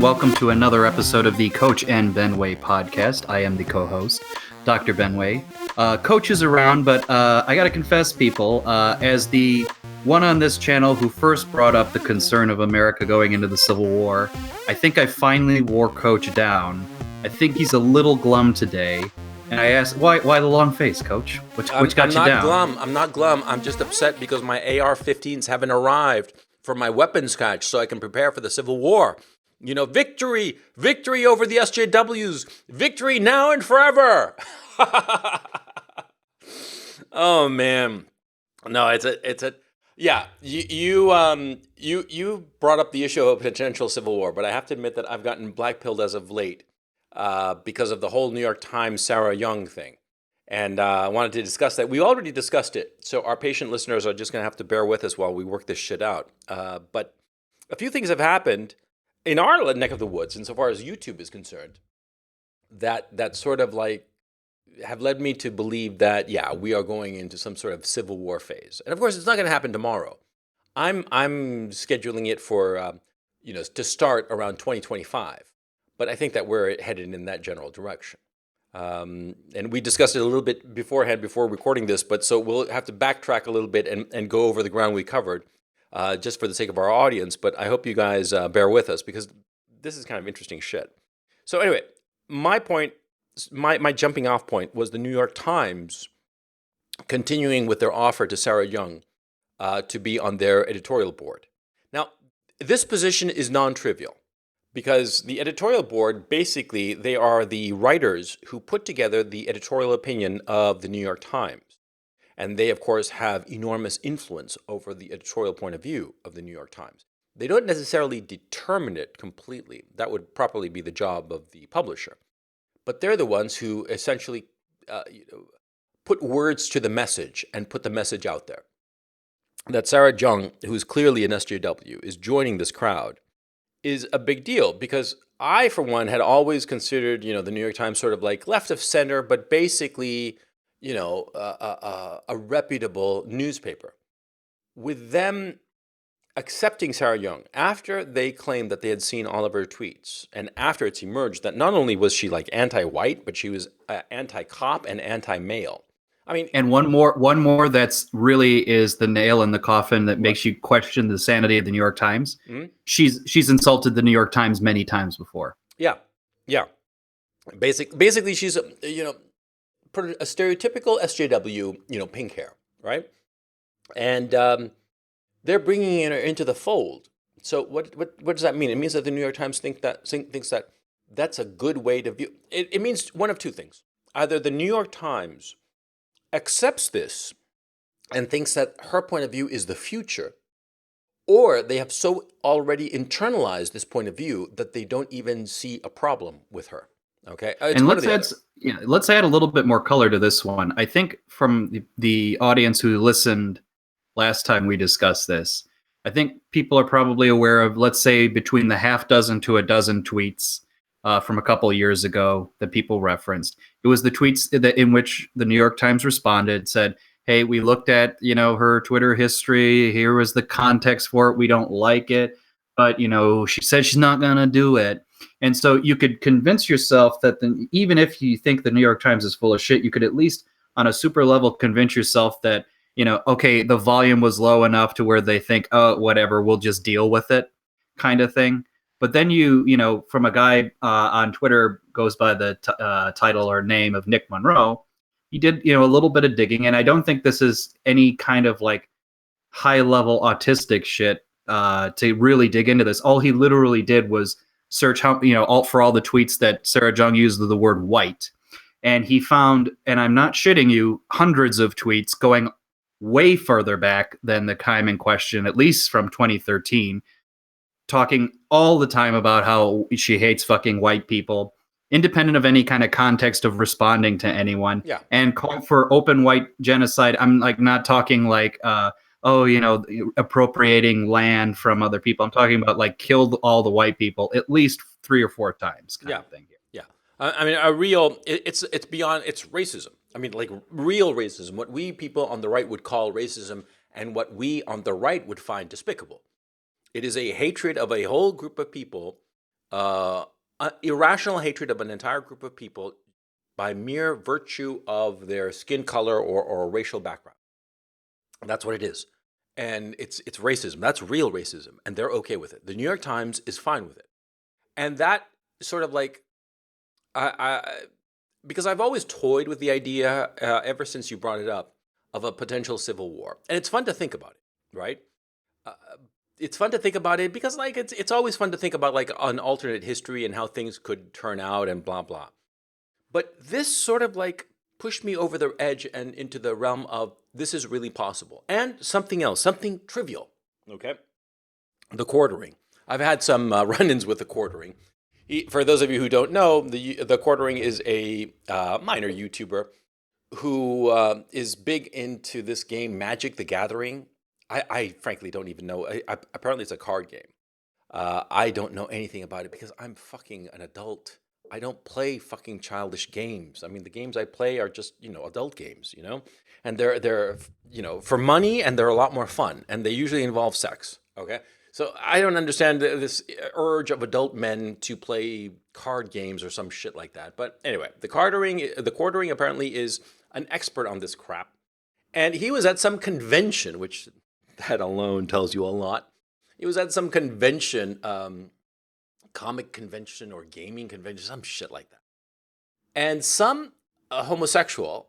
welcome to another episode of the Coach and Benway podcast. I am the co-host, Dr. Benway. Coach is around, but I gotta confess, people, as the one on this channel who first brought up the concern of America going into the Civil War, I think I finally wore Coach down. I think he's a little glum today. And I asked, why the long face, Coach? Which got you down? I'm not glum. I'm just upset because my AR-15s haven't arrived for my weapons catch so I can prepare for the Civil War. You know, victory over the SJWs, victory now and forever. Oh man, no, yeah. You brought up the issue of a potential Civil War, but I have to admit that I've gotten black-pilled as of late because of the whole New York Times Sarah Young thing, and I wanted to discuss that. We already discussed it, so our patient listeners are just going to have to bear with us while we work this shit out. But a few things have happened in our neck of the woods, insofar as YouTube is concerned, that sort of like have led me to believe that, yeah, we are going into some sort of Civil War phase. And of course, it's not going to happen tomorrow. I'm scheduling it for, to start around 2025. But I think that we're headed in that general direction. And we discussed it a little bit beforehand before recording this, but so we'll have to backtrack a little bit and go over the ground we covered. Just for the sake of our audience, but I hope you guys bear with us because this is kind of interesting shit. So anyway, my jumping off point was the New York Times continuing with their offer to Sarah Young to be on their editorial board. Now, this position is non-trivial because the editorial board, basically, they are the writers who put together the editorial opinion of the New York Times. And they, of course, have enormous influence over the editorial point of view of the New York Times. They don't necessarily determine it completely. That would probably be the job of the publisher. But they're the ones who essentially put words to the message and put the message out there. That Sarah Young, who's clearly an SJW, is joining this crowd is a big deal because I, for one, had always considered, the New York Times sort of like left of center, but basically a reputable newspaper. With them accepting Sarah Young, after they claimed that they had seen all of her tweets, and after it's emerged that not only was she like anti-white, but she was anti-cop and anti-male. I mean, and one more that's really is the nail in the coffin that makes you question the sanity of the New York Times. Mm-hmm. She's insulted the New York Times many times before. Yeah. Basically, she's a stereotypical SJW, pink hair, right? And they're bringing her into the fold. So what does that mean? It means that the New York Times thinks that that's a good way to view. It means one of two things. Either the New York Times accepts this and thinks that her point of view is the future, or they have so already internalized this point of view that they don't even see a problem with her. Okay, and let's add a little bit more color to this one. I think from the audience who listened last time we discussed this, I think people are probably aware of, let's say, between the half dozen to a dozen tweets from a couple of years ago that people referenced. It was the tweets in which the New York Times responded, said, "Hey, we looked at her Twitter history. Here was the context for it. We don't like it, but she said she's not gonna do it." And so you could convince yourself that even if you think the New York Times is full of shit, you could at least on a super level convince yourself that, okay, the volume was low enough to where they think, oh, whatever, we'll just deal with it kind of thing. But then from a guy on Twitter goes by the title or name of Nick Monroe, he did, a little bit of digging. And I don't think this is any kind of like high level autistic shit to really dig into this. All he literally did was search for all the tweets that Sarah Young used the word white. And he found, and I'm not shitting you, hundreds of tweets going way further back than the time in question, at least from 2013, talking all the time about how she hates fucking white people, independent of any kind of context of responding to anyone. Yeah. And called for open white genocide. I'm like not talking like, appropriating land from other people. I'm talking about like killed all the white people at least 3 or 4 times kind of thing. Yeah. I mean, it's beyond, it's racism. I mean, like real racism, what we people on the right would call racism and what we on the right would find despicable. It is a hatred of a whole group of people uh, irrational hatred of an entire group of people by mere virtue of their skin color or racial background. That's what it is. And it's racism. That's real racism. And they're okay with it. The New York Times is fine with it. And that sort of like, I because I've always toyed with the idea, ever since you brought it up, of a potential civil war. And it's fun to think about it, right? Uh, it's fun to think about it because like it's always fun to think about like an alternate history and how things could turn out and blah blah. But this sort of like pushed me over the edge and into the realm of this is really possible. And something else, something trivial. Okay. The quartering. I've had some run-ins with the quartering. For those of you who don't know, the quartering is a minor YouTuber who is big into this game, Magic the Gathering. I frankly don't even know. Apparently, it's a card game. I don't know anything about it because I'm fucking an adult. I don't play fucking childish games. I mean, the games I play are just, adult games, and they're for money, and they're a lot more fun, and they usually involve sex. Okay, so I don't understand this urge of adult men to play card games or some shit like that. But anyway, the quartering apparently is an expert on this crap, and he was at some convention, which that alone tells you a lot. He was at some convention, comic convention or gaming convention, some shit like that. And some homosexual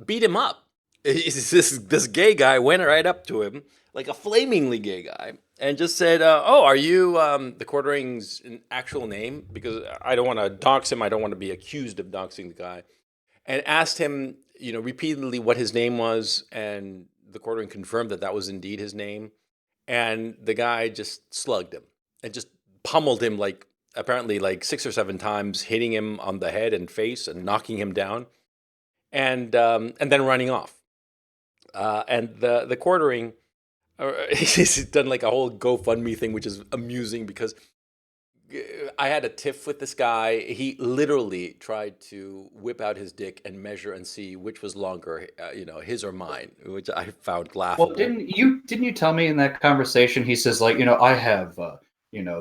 beat him up. This gay guy went right up to him, like a flamingly gay guy, and just said, "Oh, are you the Quartering's actual name? Because I don't want to dox him. I don't want to be accused of doxing the guy." And asked him, repeatedly what his name was, and the Quartering confirmed that that was indeed his name. And the guy just slugged him and just pummeled him like apparently like 6 or 7 times, hitting him on the head and face and knocking him down, and then running off. And the Quartering, he's done like a whole GoFundMe thing, which is amusing because I had a tiff with this guy. He literally tried to whip out his dick and measure and see which was longer, his or mine, which I found Well, laughable. didn't you tell me in that conversation? He says like, I have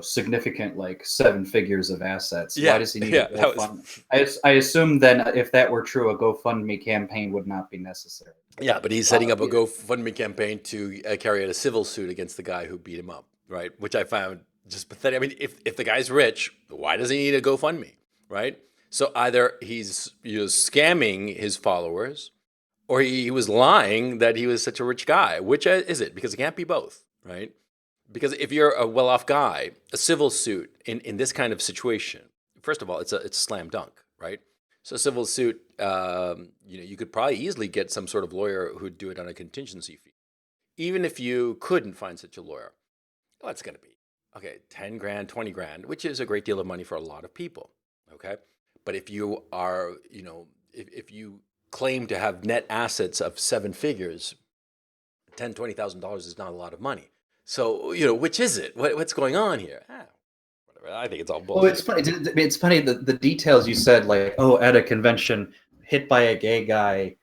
significant like 7 figures of assets. Why Yeah, does he need a yeah, that was GoFundMe? I assume then if that were true, a GoFundMe campaign would not be necessary. yeah, but he's setting up a Yeah. GoFundMe campaign to carry out a civil suit against the guy who beat him up, right? Which I found just pathetic. I mean, if the guy's rich, why does he need a GoFundMe, right? So either he's scamming his followers, or he was lying that he was such a rich guy. Which is it? Because it can't be both, right? Because if you're a well-off guy, a civil suit in this kind of situation, first of all, it's a slam dunk, right? So a civil suit, you could probably easily get some sort of lawyer who'd do it on a contingency fee. Even if you couldn't find such a lawyer, what's going to be? Okay, 10 grand, 20 grand, which is a great deal of money for a lot of people. Okay. But if you are, if you claim to have net assets of 7 figures, $20,000 is not a lot of money. So, which is it? What's going on here? Whatever. I think it's all Well, it's bullshit. funny. It's funny the details you said, like, oh, at a convention, hit by a gay guy,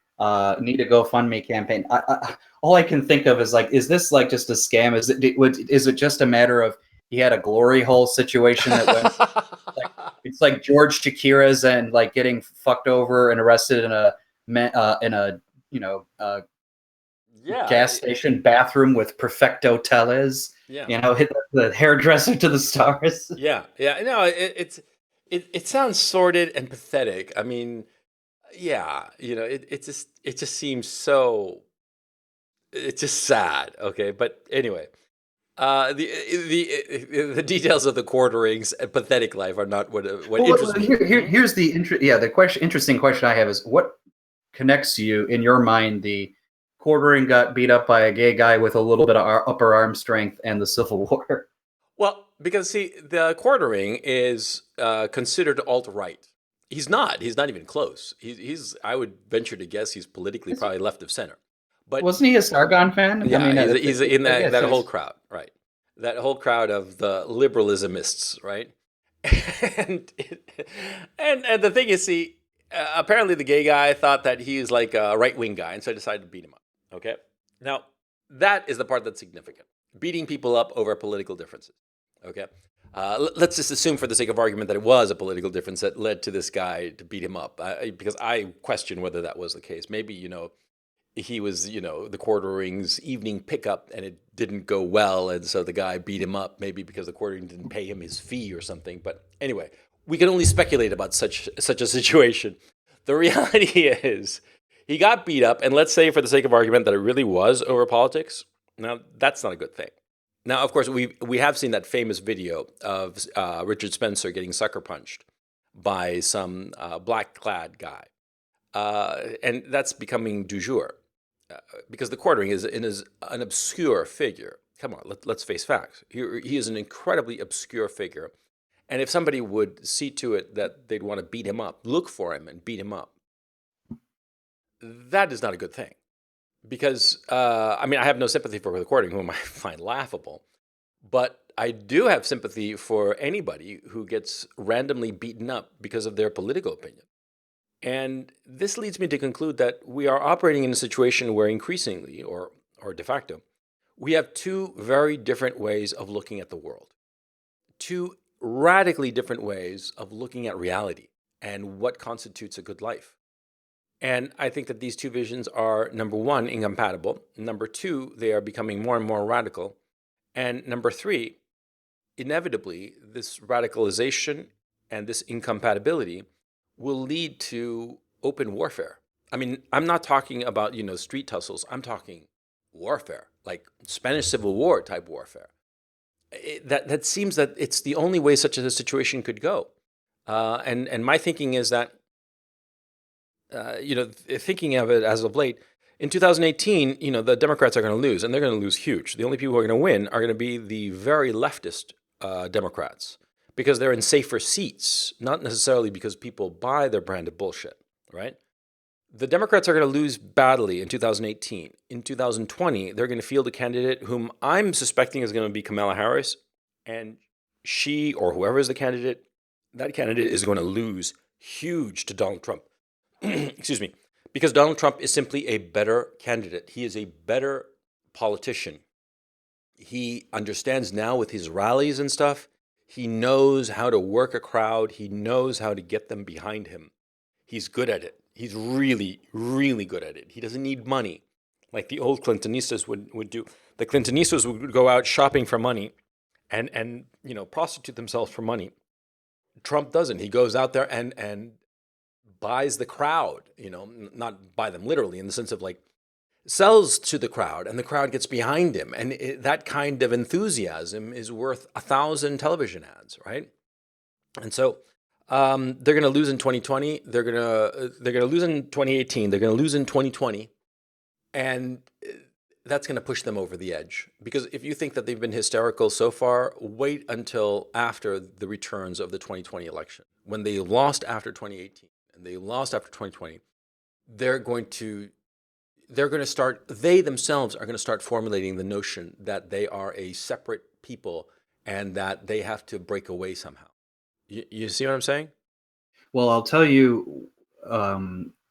need a GoFundMe campaign. All I can think of is like, is this like just a scam? Is it just a matter of he had a glory hole situation that went like it's like George Shakira's and like getting fucked over and arrested in a you know Yeah, gas station bathroom with Perfecto Teles. yeah, Hit the hairdresser to the stars. yeah, yeah. No, it sounds sordid and pathetic. I mean, yeah, it just seems so. It's just sad. Okay, but anyway, the details of the Quartering's pathetic life are not what interests me. Mhm. Here's the interesting question I have is what connects you in your mind the quartering got beat up by a gay guy with a little bit of upper arm strength and the Civil War. Well, because see, the Quartering is considered alt-right. He's not. He's not even close. He's. I would venture to guess he's politically probably left of center. But Wasn't he a Sargon fan? I yeah, mean, he's in that yeah, that so whole crowd, right? That whole crowd of the liberalismists, right? And and the thing is, see, apparently the gay guy thought that he was like a right wing guy, and so I decided to beat him up. Okay, now that is the part that's significant: beating people up over political differences. Okay, Let's just assume, for the sake of argument, that it was a political difference that led to this guy to beat him up. Because I question whether that was the case. Maybe, he was, the quartering's evening pickup and it didn't go well. And so the guy beat him up, maybe because the quartering didn't pay him his fee or something. But anyway, we can only speculate about such a situation. The reality is he got beat up. And let's say, for the sake of argument, that it really was over politics. Now, that's not a good thing. Now, of course, we have seen that famous video of Richard Spencer getting sucker punched by some black-clad guy. And that's becoming du jour. Because the quartering is an obscure figure. Come on, let's face facts. He is an incredibly obscure figure. And if somebody would see to it that they'd want to beat him up, look for him and beat him up, that is not a good thing. Because, I have no sympathy for the quartering, whom I find laughable. But I do have sympathy for anybody who gets randomly beaten up because of their political opinion. And this leads me to conclude that we are operating in a situation where increasingly, or de facto, we have two very different ways of looking at the world. Two radically different ways of looking at reality and what constitutes a good life. And I think that these two visions are, number one, incompatible. Number two, they are becoming more and more radical. And number three, inevitably, this radicalization and this incompatibility will lead to open warfare. I'm not talking about, street tussles. I'm talking warfare, like Spanish Civil War type warfare. That seems that it's the only way such a situation could go. And my thinking is that, thinking of it as of late, in 2018, the Democrats are going to lose, and they're going to lose huge. The only people who are going to win are going to be the very leftist Democrats, because they're in safer seats, not necessarily because people buy their brand of bullshit, right? The Democrats are going to lose badly in 2018. In 2020, they're going to field a candidate whom I'm suspecting is going to be Kamala Harris, and she, or whoever is the candidate, that candidate is going to lose huge to Donald Trump. Excuse me. Because Donald Trump is simply a better candidate. He is a better politician. He understands now with his rallies and stuff, he knows how to work a crowd. He knows how to get them behind him. He's good at it. He's really, really good at it. He doesn't need money like the old Clintonistas would do. The Clintonistas would go out shopping for money and prostitute themselves for money. Trump doesn't. He goes out there and buys the crowd, not buy them literally in the sense of like sells to the crowd, and the crowd gets behind him. And that kind of enthusiasm is worth 1,000 television ads, right? And so they're going to lose in 2020. They're going to lose in 2018. They're going to lose in 2020. And that's going to push them over the edge. Because if you think that they've been hysterical so far, wait until after the returns of the 2020 election. When they lost after 2018 and they lost after 2020, they themselves are going to start formulating the notion that they are a separate people and that they have to break away somehow. You see what I'm saying? Well, I'll tell you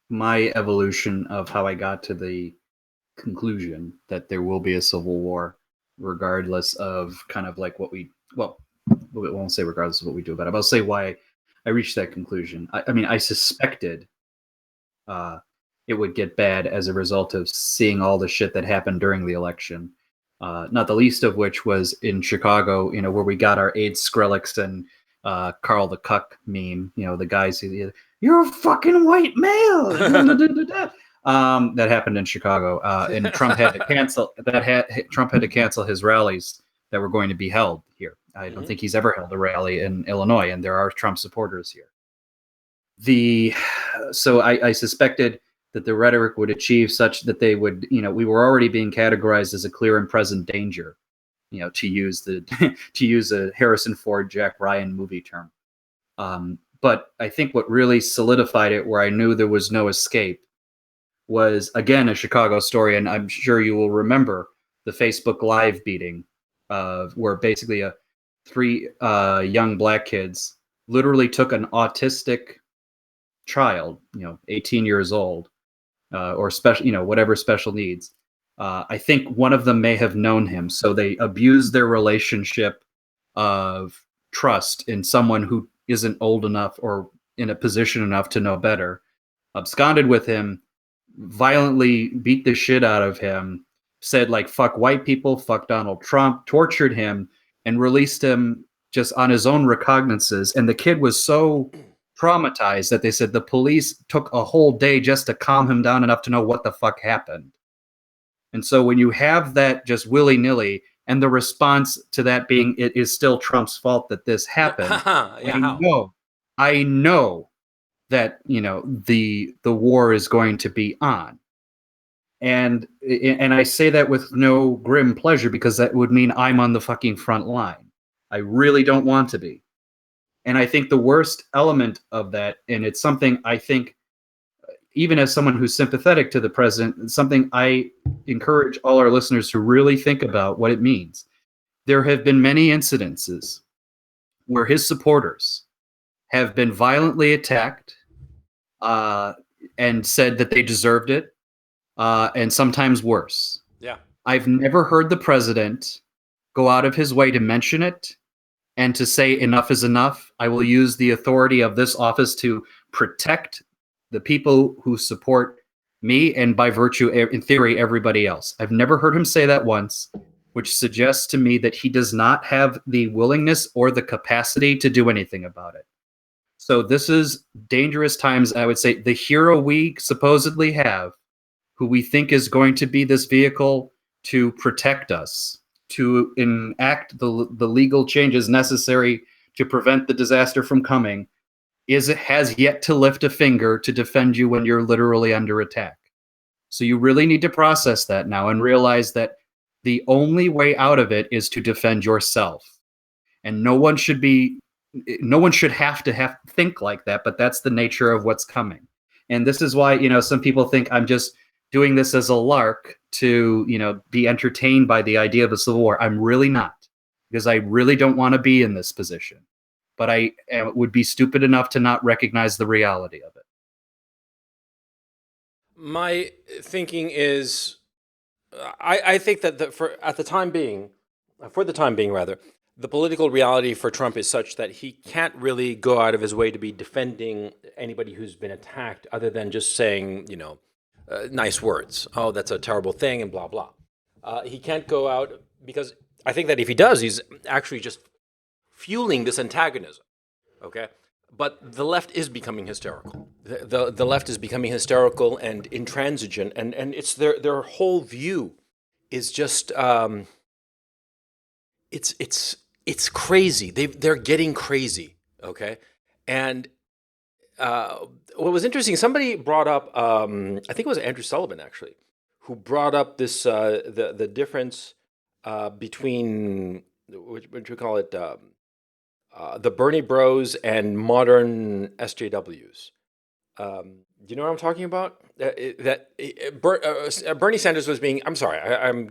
my evolution of how I got to the conclusion that there will be a civil war, regardless of kind of like we won't say regardless of what we do about it, but I'll say why I reached that conclusion. I suspected it would get bad as a result of seeing all the shit that happened during the election. Not the least of which was in Chicago, where we got our Aid Skrillex and Carl the Cuck meme. The guys who, you're a fucking white male. That happened in Chicago, and Trump had to cancel. Trump had to cancel his rallies that were going to be held here. I don't think he's ever held a rally in Illinois, and there are Trump supporters here. So I suspected that the rhetoric would achieve such that they would, we were already being categorized as a clear and present danger, to use a Harrison Ford, Jack Ryan movie term. But I think what really solidified it, where I knew there was no escape, was again a Chicago story, and I'm sure you will remember the Facebook Live beating, where basically three young black kids literally took an autistic child, 18 years old, or special, whatever special needs. I think one of them may have known him, so they abused their relationship of trust in someone who isn't old enough or in a position enough to know better, absconded with him, violently beat the shit out of him, said like fuck white people, fuck Donald Trump, tortured him, and released him just on his own recognizances. And the kid was so traumatized that they said the police took a whole day just to calm him down enough to know what the fuck happened. And so when you have that just willy nilly, and the response to that being it is still Trump's fault that this happened, Yeah, how? I know that the war is going to be on, and I say that with no grim pleasure because that would mean I'm on the fucking front line. I really don't want to be. And I think the worst element of that, and it's something I think, even as someone who's sympathetic to the president, it's something I encourage all our listeners to really think about what it means. There have been many incidences where his supporters have been violently attacked uh, and said that they deserved it, and sometimes worse. Yeah. I've never heard the president go out of his way to mention it and to say enough is enough. I will use the authority of this office to protect the people who support me and by virtue, in theory, everybody else. I've never heard him say that once, which suggests to me that he does not have the willingness or the capacity to do anything about it. So this is dangerous times. I would say the hero we supposedly have, who we think is going to be this vehicle to protect us, to enact the legal changes necessary to prevent the disaster from coming, has yet to lift a finger to defend you when you're literally under attack. So you really need to process that now and realize that the only way out of it is to defend yourself. And no one should have to think like that, but that's the nature of what's coming. And this is why, some people think I'm just doing this as a lark to, be entertained by the idea of a civil war. I'm really not, because I really don't want to be in this position. But I would be stupid enough to not recognize the reality of it. My thinking is, I think that for the time being, rather, the political reality for Trump is such that he can't really go out of his way to be defending anybody who's been attacked, other than just saying, nice words. Oh, that's a terrible thing, and blah blah. He can't go out, because I think that if he does, he's actually just fueling this antagonism. Okay. But the left is becoming hysterical. The left is becoming hysterical and intransigent, and it's their whole view is just it's crazy. They're getting crazy. Okay. And what was interesting, somebody brought up, I think it was Andrew Sullivan actually, who brought up this the difference between what we call it. The Bernie Bros and modern SJWs. Do you know what I'm talking about? Bernie Sanders was being. I'm sorry, I'm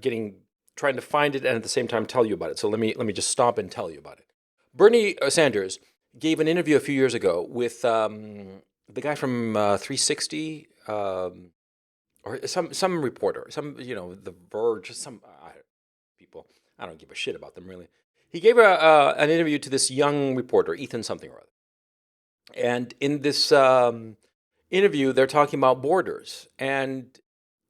trying to find it and at the same time tell you about it. So let me just stop and tell you about it. Bernie Sanders gave an interview a few years ago with the guy from 360, or some reporter, The Verge, some people. I don't give a shit about them really. He gave an interview to this young reporter, Ethan something or other. And in this interview, they're talking about borders. And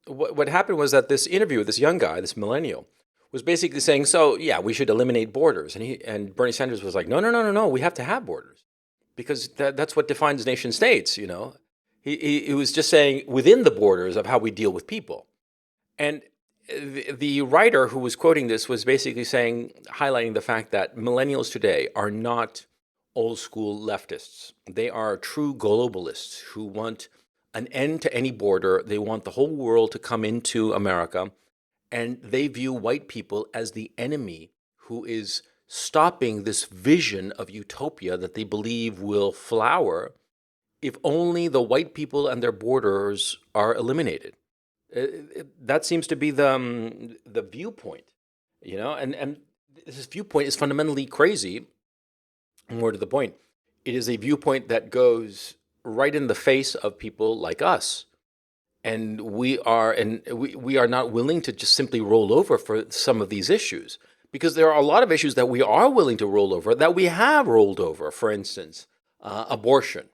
what happened was that this interview with this young guy, this millennial, was basically saying, so, yeah, we should eliminate borders. And Bernie Sanders was like, no, we have to have borders. Because that's what defines nation states, He was just saying within the borders of how we deal with people. And the writer who was quoting this was basically highlighting the fact that millennials today are not old school leftists. They are true globalists who want an end to any border. They want the whole world to come into America. And they view white people as the enemy who is stopping this vision of utopia that they believe will flower if only the white people and their borders are eliminated. That seems to be the viewpoint, and this viewpoint is fundamentally crazy. More to the point, it is a viewpoint that goes right in the face of people like us, and we are not willing to just simply roll over for some of these issues. because there are a lot of issues that we are willing to roll over, that we have rolled over. For instance, abortion,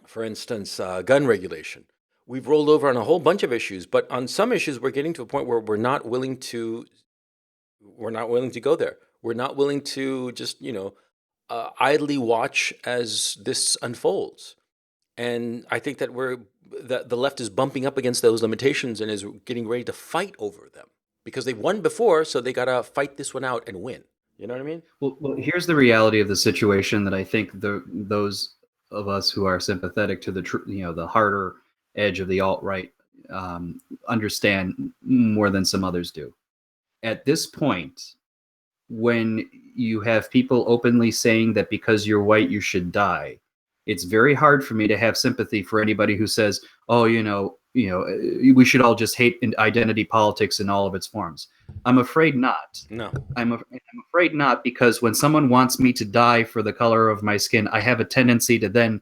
for instance, gun regulation. We've rolled over on a whole bunch of issues, but on some issues, we're getting to a point where we're not willing to go there. We're not willing to just, idly watch as this unfolds. And I think that the left is bumping up against those limitations and is getting ready to fight over them because they've won before, so they gotta fight this one out and win. You know what I mean? Well, here's the reality of the situation that I think those of us who are sympathetic to the harder edge of the alt right understand more than some others do. At this point, when you have people openly saying that because you're white you should die, it's very hard for me to have sympathy for anybody who says, "Oh, we should all just hate identity politics in all of its forms." I'm afraid not. No. I'm afraid not, because when someone wants me to die for the color of my skin, I have a tendency to then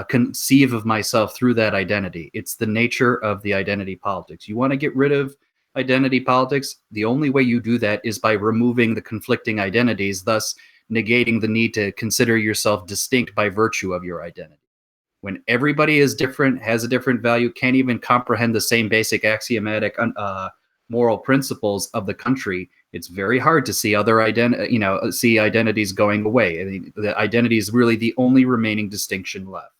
conceive of myself through that identity. It's the nature of the identity politics. You want to get rid of identity politics, the only way you do that is by removing the conflicting identities, thus negating the need to consider yourself distinct by virtue of your identity. When everybody is different, has a different value, can't even comprehend the same basic axiomatic moral principles of the country, it's very hard to see see identities going away. I mean, the identity is really the only remaining distinction left.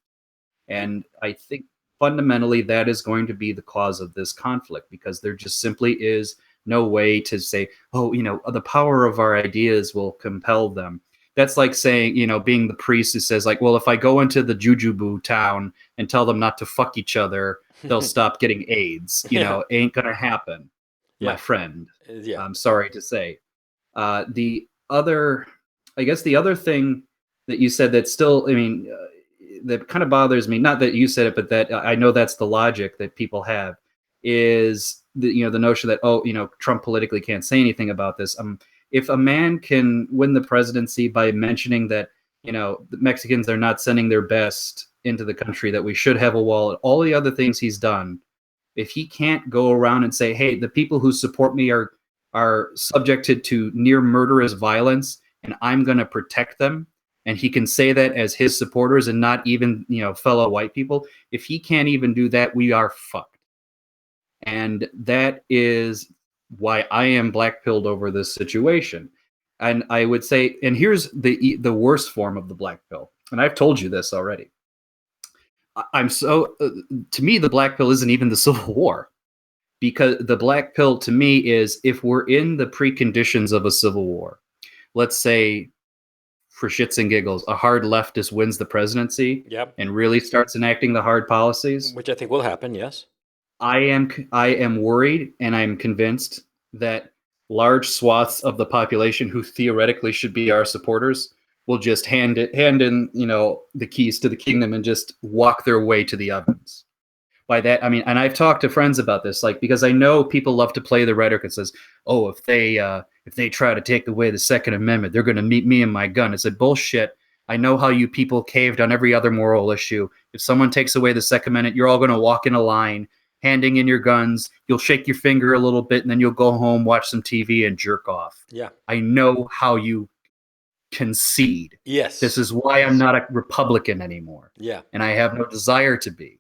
And I think fundamentally that is going to be the cause of this conflict, because there just simply is no way to say, oh, the power of our ideas will compel them. That's like saying, being the priest who says, like, well, if I go into the Jujubee town and tell them not to fuck each other, they'll stop getting AIDS. Ain't gonna happen, my friend. Yeah. I'm sorry to say. The other thing that you said that still, that kind of bothers me, not that you said it, but that I know that's the logic that people have, is the notion that, Trump politically can't say anything about this. If a man can win the presidency by mentioning that, the Mexicans are not sending their best into the country, that we should have a wall, all the other things he's done, if he can't go around and say, hey, the people who support me are subjected to near murderous violence and I'm going to protect them, and he can say that as his supporters and not even, fellow white people, if he can't even do that, we are fucked. And that is why I am black-pilled over this situation. And I would say, and here's the worst form of the black pill, and I've told you this already. To me, the black pill isn't even the Civil War, because the black pill to me is, if we're in the preconditions of a civil war, let's say, for shits and giggles, a hard leftist wins the presidency, Yep. and really starts enacting the hard policies, Which I think will happen, yes. I am worried, and I'm convinced that large swaths of the population who theoretically should be our supporters will just hand in the keys to the kingdom and just walk their way to the ovens. By that I mean, and I've talked to friends about this, like, because I know people love to play the rhetoric that says, oh, if they try to take away the Second Amendment, they're going to meet me and my gun. I said, bullshit. I know how you people caved on every other moral issue. If someone takes away the Second Amendment, you're all going to walk in a line, handing in your guns. You'll shake your finger a little bit, and then you'll go home, watch some TV, and jerk off. Yeah. I know how you concede. Yes. This is why I'm not a Republican anymore. Yeah. And I have no desire to be.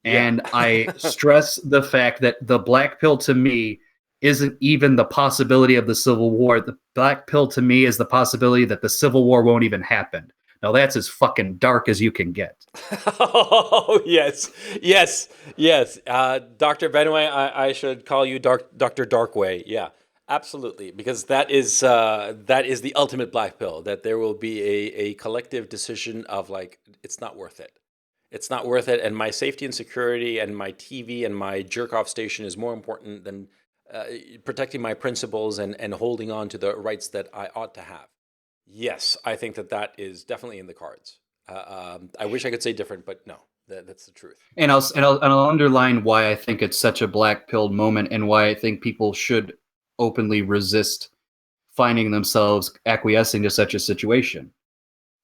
Yeah. And I stress the fact that the black pill to me isn't even the possibility of the Civil War. The black pill to me is the possibility that the Civil War won't even happen. Now that's as fucking dark as you can get. Oh, yes. Yes. Yes. Dr. Benway, I should call you Dr. Darkway. Yeah, absolutely. Because that is the ultimate black pill, that there will be a collective decision of, like, it's not worth it. It's not worth it. And my safety and security and my TV and my jerk off station is more important than protecting my principles and holding on to the rights that I ought to have. Yes, I think that is definitely in the cards. I wish I could say different, but no, that's the truth. And I'll underline why I think it's such a black pilled moment, and why I think people should openly resist finding themselves acquiescing to such a situation.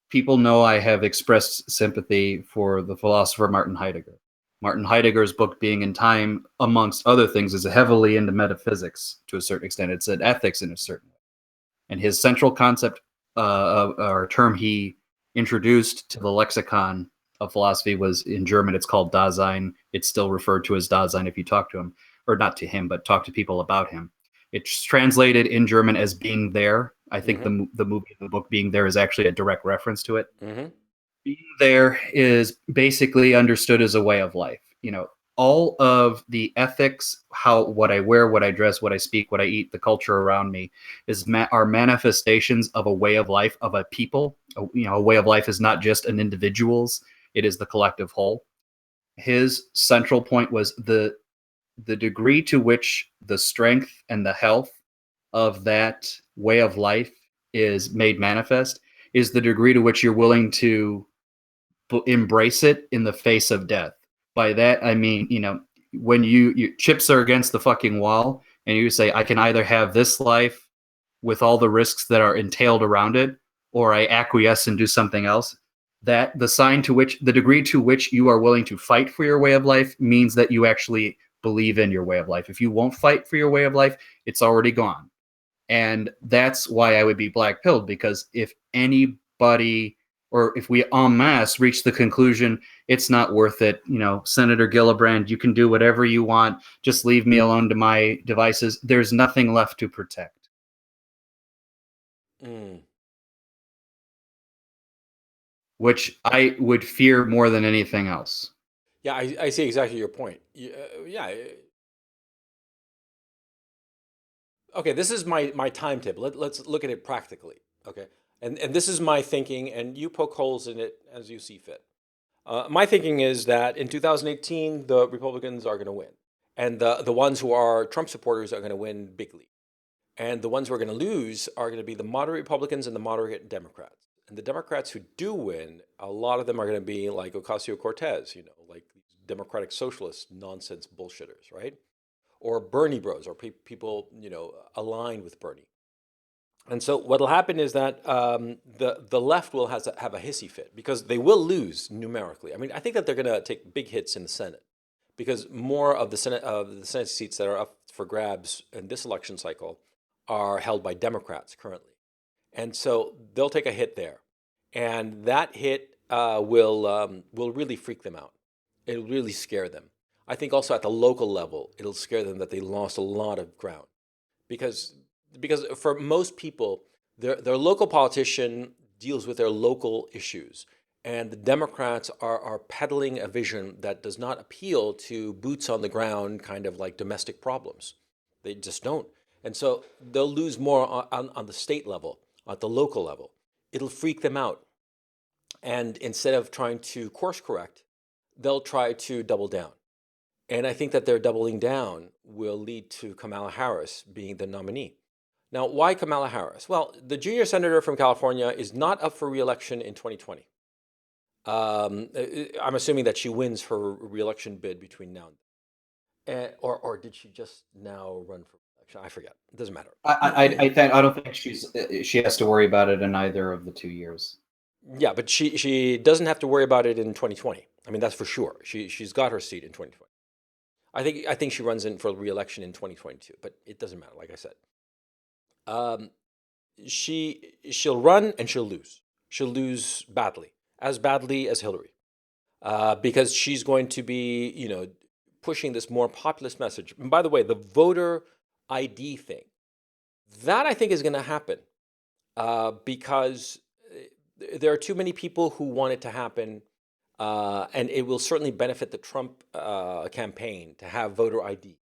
People know I have expressed sympathy for the philosopher Martin Heidegger. Martin Heidegger's book, Being in Time, amongst other things, is heavily into metaphysics to a certain extent. It's an ethics in a certain way. And his central concept or term he introduced to the lexicon of philosophy was in German. It's called Dasein. It's still referred to as Dasein if you talk to him, or not to him, but talk to people about him. It's translated in German as being there. I think the movie, the book Being There, is actually a direct reference to it. Being there is basically understood as a way of life. All of the ethics, what I wear, what I dress, what I speak, what I eat, the culture around me are manifestations of a way of life of a people. A way of life is not just an individual's; it is the collective whole. His central point was the degree to which the strength and the health of that way of life is made manifest is the degree to which you're willing to embrace it in the face of death. By that I mean, when you chips are against the fucking wall and you say, I can either have this life with all the risks that are entailed around it, or I acquiesce and do something else. That the degree to which you are willing to fight for your way of life means that you actually believe in your way of life. If you won't fight for your way of life, it's already gone. And that's why I would be black-pilled, because if anybody, or if we en masse reach the conclusion it's not worth it, Senator Gillibrand, you can do whatever you want, just leave me alone to my devices, there's nothing left to protect. Which I would fear more than anything else. Yeah, I see exactly your point. Yeah. Okay, this is my timetable. Let's look at it practically. Okay, and this is my thinking, and you poke holes in it as you see fit. My thinking is that in 2018, the Republicans are going to win, and the ones who are Trump supporters are going to win bigly, and the ones who are going to lose are going to be the moderate Republicans and the moderate Democrats. And the Democrats who do win, a lot of them are going to be like Ocasio-Cortez, like democratic socialist nonsense bullshitters, right? Or Bernie bros, or people aligned with Bernie. And so what'll happen is that the left will have a hissy fit because they will lose numerically. I mean, I think that they're going to take big hits in the Senate because more of the Senate seats that are up for grabs in this election cycle are held by Democrats currently, and so they'll take a hit there, and that hit will really freak them out. It'll really scare them. I think also at the local level, it'll scare them that they lost a lot of ground because for most people, their local politician deals with their local issues. And the Democrats are peddling a vision that does not appeal to boots on the ground, kind of like domestic problems. They just don't. And so they'll lose more on the state level, at the local level. It'll freak them out. And instead of trying to course correct, they'll try to double down. And I think that their doubling down will lead to Kamala Harris being the nominee. Now, why Kamala Harris? Well, the junior senator from California is not up for re-election in 2020. I'm assuming that she wins her re-election bid between now and then. Or did she just now run for election? I forget. It doesn't matter. I don't think she has to worry about it in either of the 2 years. Yeah, but she doesn't have to worry about it in 2020. I mean, that's for sure. She's got her seat in 2020. I think she runs in for re-election in 2022, but it doesn't matter. Like I said, she'll run and she'll lose. She'll lose badly as Hillary, because she's going to be pushing this more populist message. And by the way, the voter ID thing, that I think is going to happen because there are too many people who want it to happen. And it will certainly benefit the Trump campaign to have voter ID.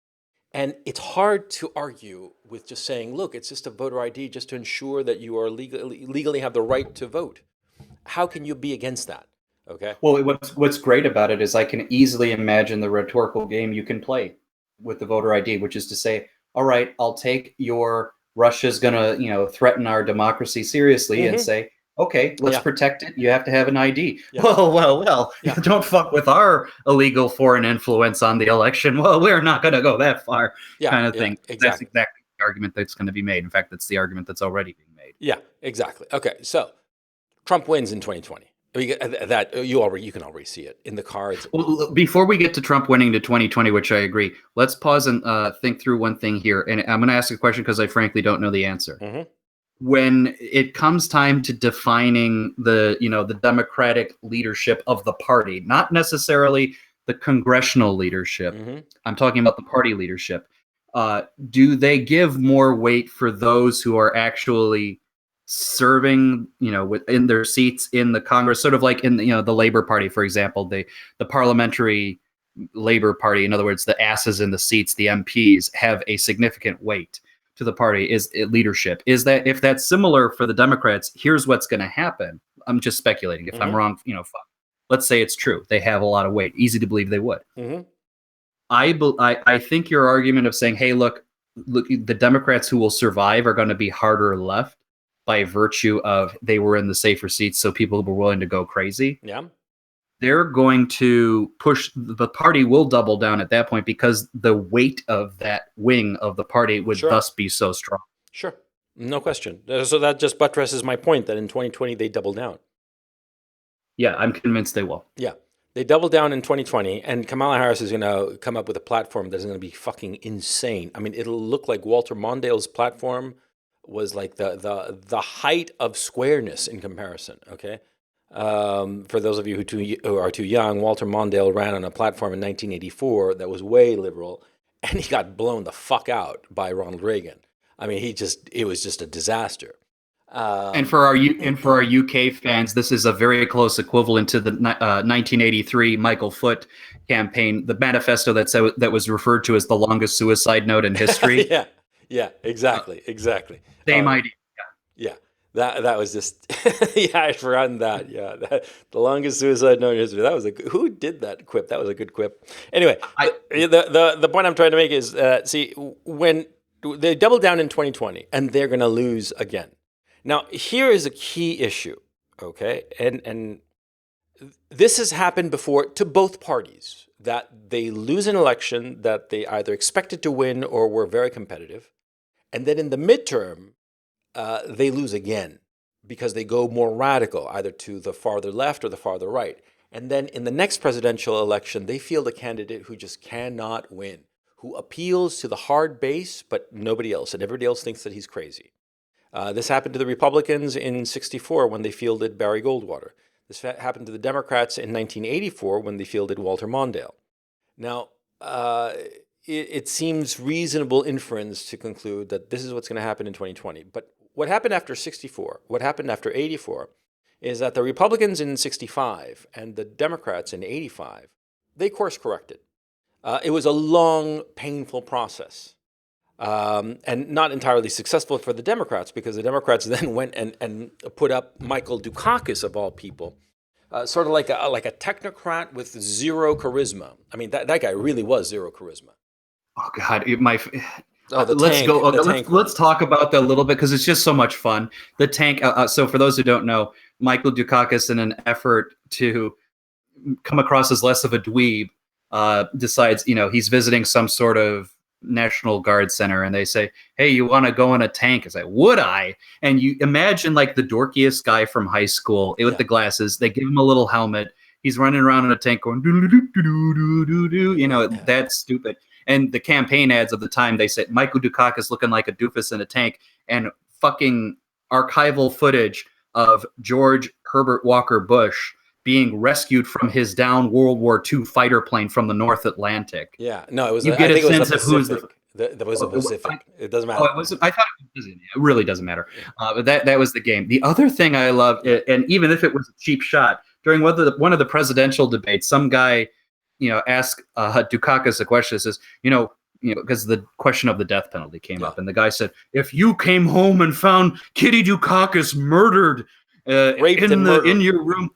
And it's hard to argue with just saying, look, it's just a voter ID just to ensure that you are legally have the right to vote. How can you be against that? Okay. Well, what's great about it is I can easily imagine the rhetorical game you can play with the voter ID, which is to say, all right, I'll take your Russia's going to, threaten our democracy seriously and say, okay, let's protect it. You have to have an ID. Yeah. Well. Yeah. Don't fuck with our illegal foreign influence on the election. Well, we're not going to go that far, kind of thing. Exactly. That's exactly the argument that's going to be made. In fact, that's the argument that's already being made. Yeah, exactly. Okay, so Trump wins in 2020. I mean, that you can already see it in the cards. Well, before we get to Trump winning to 2020, which I agree, let's pause and think through one thing here. And I'm going to ask a question because I frankly don't know the answer. Mm-hmm. When it comes time to defining the Democratic leadership of the party, not necessarily the congressional leadership, Mm-hmm. I'm talking about the party leadership. Do they give more weight for those who are actually serving, in their seats in the Congress, sort of like in the Labor Party, for example, the parliamentary Labor Party, in other words, the asses in the seats, the MPs, have a significant weight to the party is leadership. Is that if that's similar for the Democrats, here's what's going to happen. I'm just speculating. If I'm wrong, fuck. Let's say it's true. They have a lot of weight. Easy to believe they would. Mm-hmm. I think your argument of saying, hey, look, the Democrats who will survive are going to be harder left by virtue of they were in the safer seats, so people were willing to go crazy. Yeah. They're going to push, the party will double down at that point because the weight of that wing of the party would thus be so strong. Sure. No question. So that just buttresses my point that in 2020 they double down. Yeah, I'm convinced they will. Yeah. They double down in 2020, and Kamala Harris is going to come up with a platform that's going to be fucking insane. I mean, it'll look like Walter Mondale's platform was like the height of squareness in comparison, okay? For those of you who are too young, Walter Mondale ran on a platform in 1984 that was way liberal, and he got blown the fuck out by Ronald Reagan. I mean, it was just a disaster. And for our UK fans, this is a very close equivalent to the 1983 Michael Foot campaign, the manifesto that was referred to as the longest suicide note in history. Yeah, exactly. Same idea. Yeah. That was just yeah, I'd forgotten that. Yeah, the longest suicide note in history. That was who did that quip? That was a good quip. Anyway, the point I'm trying to make is see, when they double down in 2020 and they're going to lose again. Now, here is a key issue, okay? And this has happened before to both parties, that they lose an election that they either expected to win or were very competitive, and then in the midterm, they lose again because they go more radical, either to the farther left or the farther right. And then in the next presidential election, they field a candidate who just cannot win, who appeals to the hard base, but nobody else, and everybody else thinks that he's crazy. This happened to the Republicans in '64 when they fielded Barry Goldwater. This happened to the Democrats in 1984 when they fielded Walter Mondale. Now, it seems reasonable inference to conclude that this is what's going to happen in 2020. But what happened after '64, what happened after '84, is that the Republicans in '65 and the Democrats in '85, they course corrected. It was a long, painful process. And not entirely successful for the Democrats, because the Democrats then went and put up Michael Dukakis, of all people, sort of like a technocrat with zero charisma. I mean, that guy really was zero charisma. Oh God, let's talk about that a little bit because it's just so much fun. The tank. So for those who don't know, Michael Dukakis, in an effort to come across as less of a dweeb, decides he's visiting some sort of National Guard center, and they say, hey, you want to go in a tank? I say, would I? And you imagine like the dorkiest guy from high school with the glasses. They give him a little helmet. He's running around in a tank going, that's stupid. And the campaign ads of the time, they said Michael Dukakis looking like a doofus in a tank, and fucking archival footage of George Herbert Walker Bush being rescued from his down World War II fighter plane from the North Atlantic. Yeah, no, it was. You get a sense of who's that was a Pacific. It doesn't matter. Oh, it was. I thought it really doesn't matter. But that was the game. The other thing I love, and even if it was a cheap shot, during one of the presidential debates, some guy, asked Dukakis a question. Says, because the question of the death penalty came up, and the guy said, if you came home and found Kitty Dukakis murdered, raped in your room.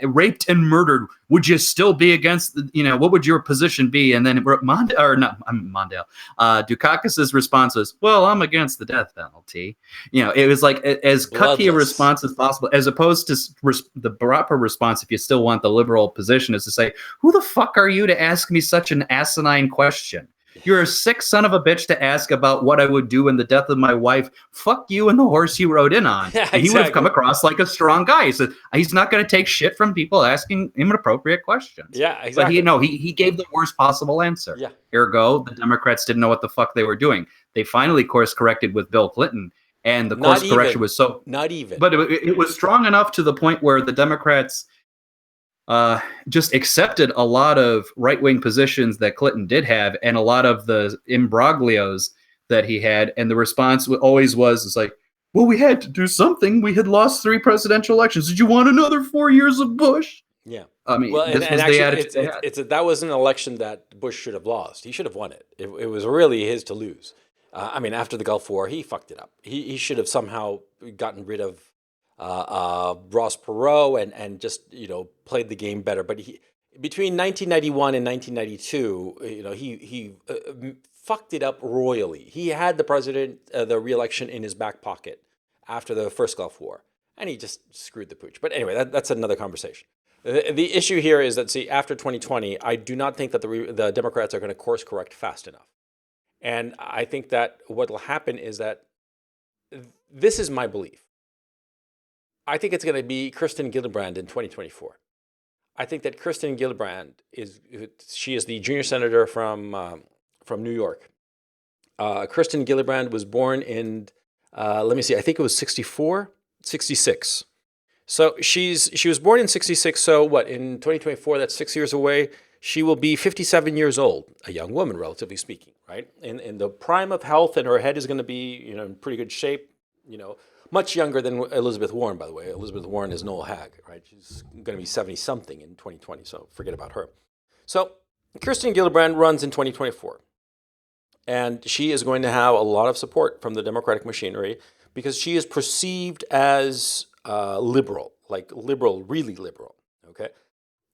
Raped and murdered, would you still be against what would your position be? And then Dukakis's response was, well, I'm against the death penalty. It was like as cutty a response as possible, as opposed to the proper response, if you still want the liberal position, is to say, who the fuck are you to ask me such an asinine question? You're a sick son of a bitch to ask about what I would do in the death of my wife. Fuck you and the horse you rode in on. Yeah, And he would have come exactly. across like a strong guy. He said he's not going to take shit from people asking him inappropriate questions. Yeah, But exactly. he gave the worst possible answer. Yeah. Ergo, the Democrats didn't know what the fuck they were doing. They finally course corrected with Bill Clinton, and the Not course correction even. was so, Not even. but it was strong enough to the point where the Democrats just accepted a lot of right-wing positions that Clinton did have, and a lot of the imbroglios that he had. And the response always was like, well, we had to do something. We had lost 3 presidential elections. Did you want another 4 years of Bush? Yeah. I mean, Well, this and was the actually, attitude they had. that was an election that Bush should have lost. He should have won it. It was really his to lose. I mean, after the Gulf War, he fucked it up. He should have somehow gotten rid of Ross Perot and just played the game better. But between 1991 and 1992, he fucked it up royally. He had the re-election in his back pocket after the first Gulf War, and he just screwed the pooch. But anyway, that's another conversation. The issue here is that, see, after 2020, I do not think that the Democrats are going to course correct fast enough. And I think that what will happen is that this is my belief. I think it's going to be Kirsten Gillibrand in 2024. I think that Kirsten Gillibrand she is the junior senator from New York. Kirsten Gillibrand was born in, let me see, I think it was 66. So she was born in 66. So what, in 2024, that's 6 years away. She will be 57 years old, a young woman, relatively speaking, right? In the prime of health, and her head is going to be, in pretty good shape, much younger than Elizabeth Warren, by the way. Elizabeth Warren is an old hag, right? She's going to be 70-something in 2020, so forget about her. So Kirsten Gillibrand runs in 2024. And she is going to have a lot of support from the Democratic machinery because she is perceived as liberal, really liberal, okay?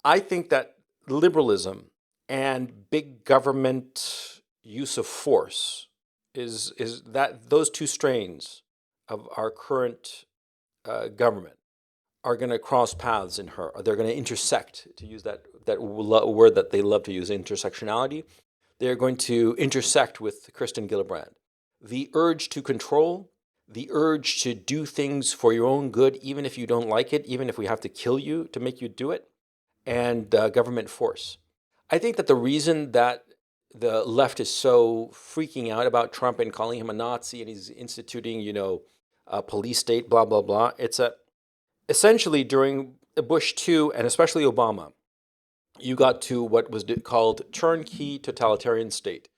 I think that liberalism and big government use of force is that those two strains of our current government are going to cross paths in her. They're going to intersect, to use that word that they love to use, intersectionality. They're going to intersect with Kirsten Gillibrand. The urge to control, the urge to do things for your own good, even if you don't like it, even if we have to kill you to make you do it, and government force. I think that the reason that the left is so freaking out about Trump and calling him a Nazi, and he's instituting, a police state, blah, blah, blah, it's essentially during Bush 2 and especially Obama, you got to what was called turnkey totalitarian state,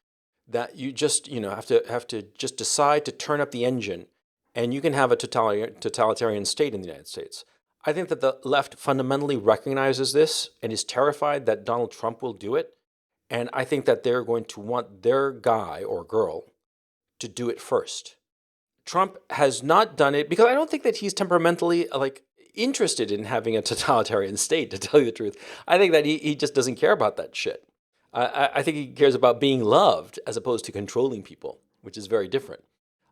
that you just have to just decide to turn up the engine, and you can have a totalitarian state in the United States. I think that the left fundamentally recognizes this and is terrified that Donald Trump will do it, and I think that they're going to want their guy or girl to do it first. Trump has not done it because I don't think that he's temperamentally interested in having a totalitarian state, to tell you the truth. I think that he just doesn't care about that shit. I think he cares about being loved as opposed to controlling people, which is very different.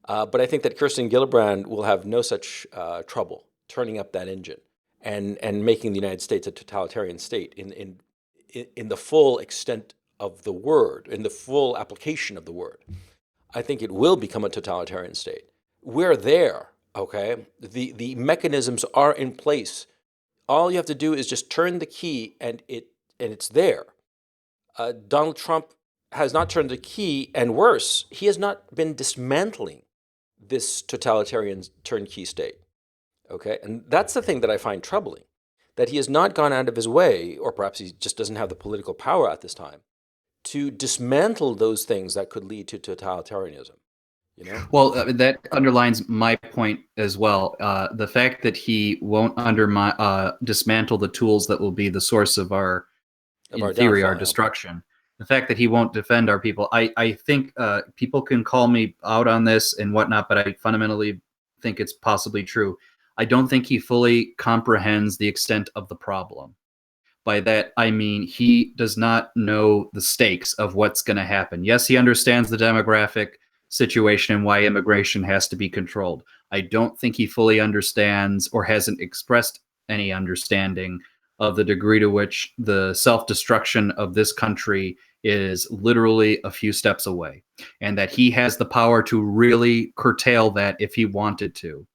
But I think that Kirsten Gillibrand will have no such trouble turning up that engine and making the United States a totalitarian state in the full extent of the word, in the full application of the word. I think it will become a totalitarian state. We're there. Okay, the mechanisms are in place. All you have to do is just turn the key, and it's there. Donald Trump has not turned the key, and worse, he has not been dismantling this totalitarian turnkey state. Okay, and that's the thing that I find troubling, that he has not gone out of his way, or perhaps he just doesn't have the political power at this time, to dismantle those things that could lead to totalitarianism. Well, that underlines my point as well. The fact that he won't dismantle the tools that will be the source of our destruction. The fact that he won't defend our people. I think people can call me out on this and whatnot, but I fundamentally think it's possibly true. I don't think he fully comprehends the extent of the problem. By that, I mean he does not know the stakes of what's going to happen. Yes, he understands the demographic situation and why immigration has to be controlled. I don't think he fully understands or hasn't expressed any understanding of the degree to which the self-destruction of this country is literally a few steps away, and that he has the power to really curtail that if he wanted to.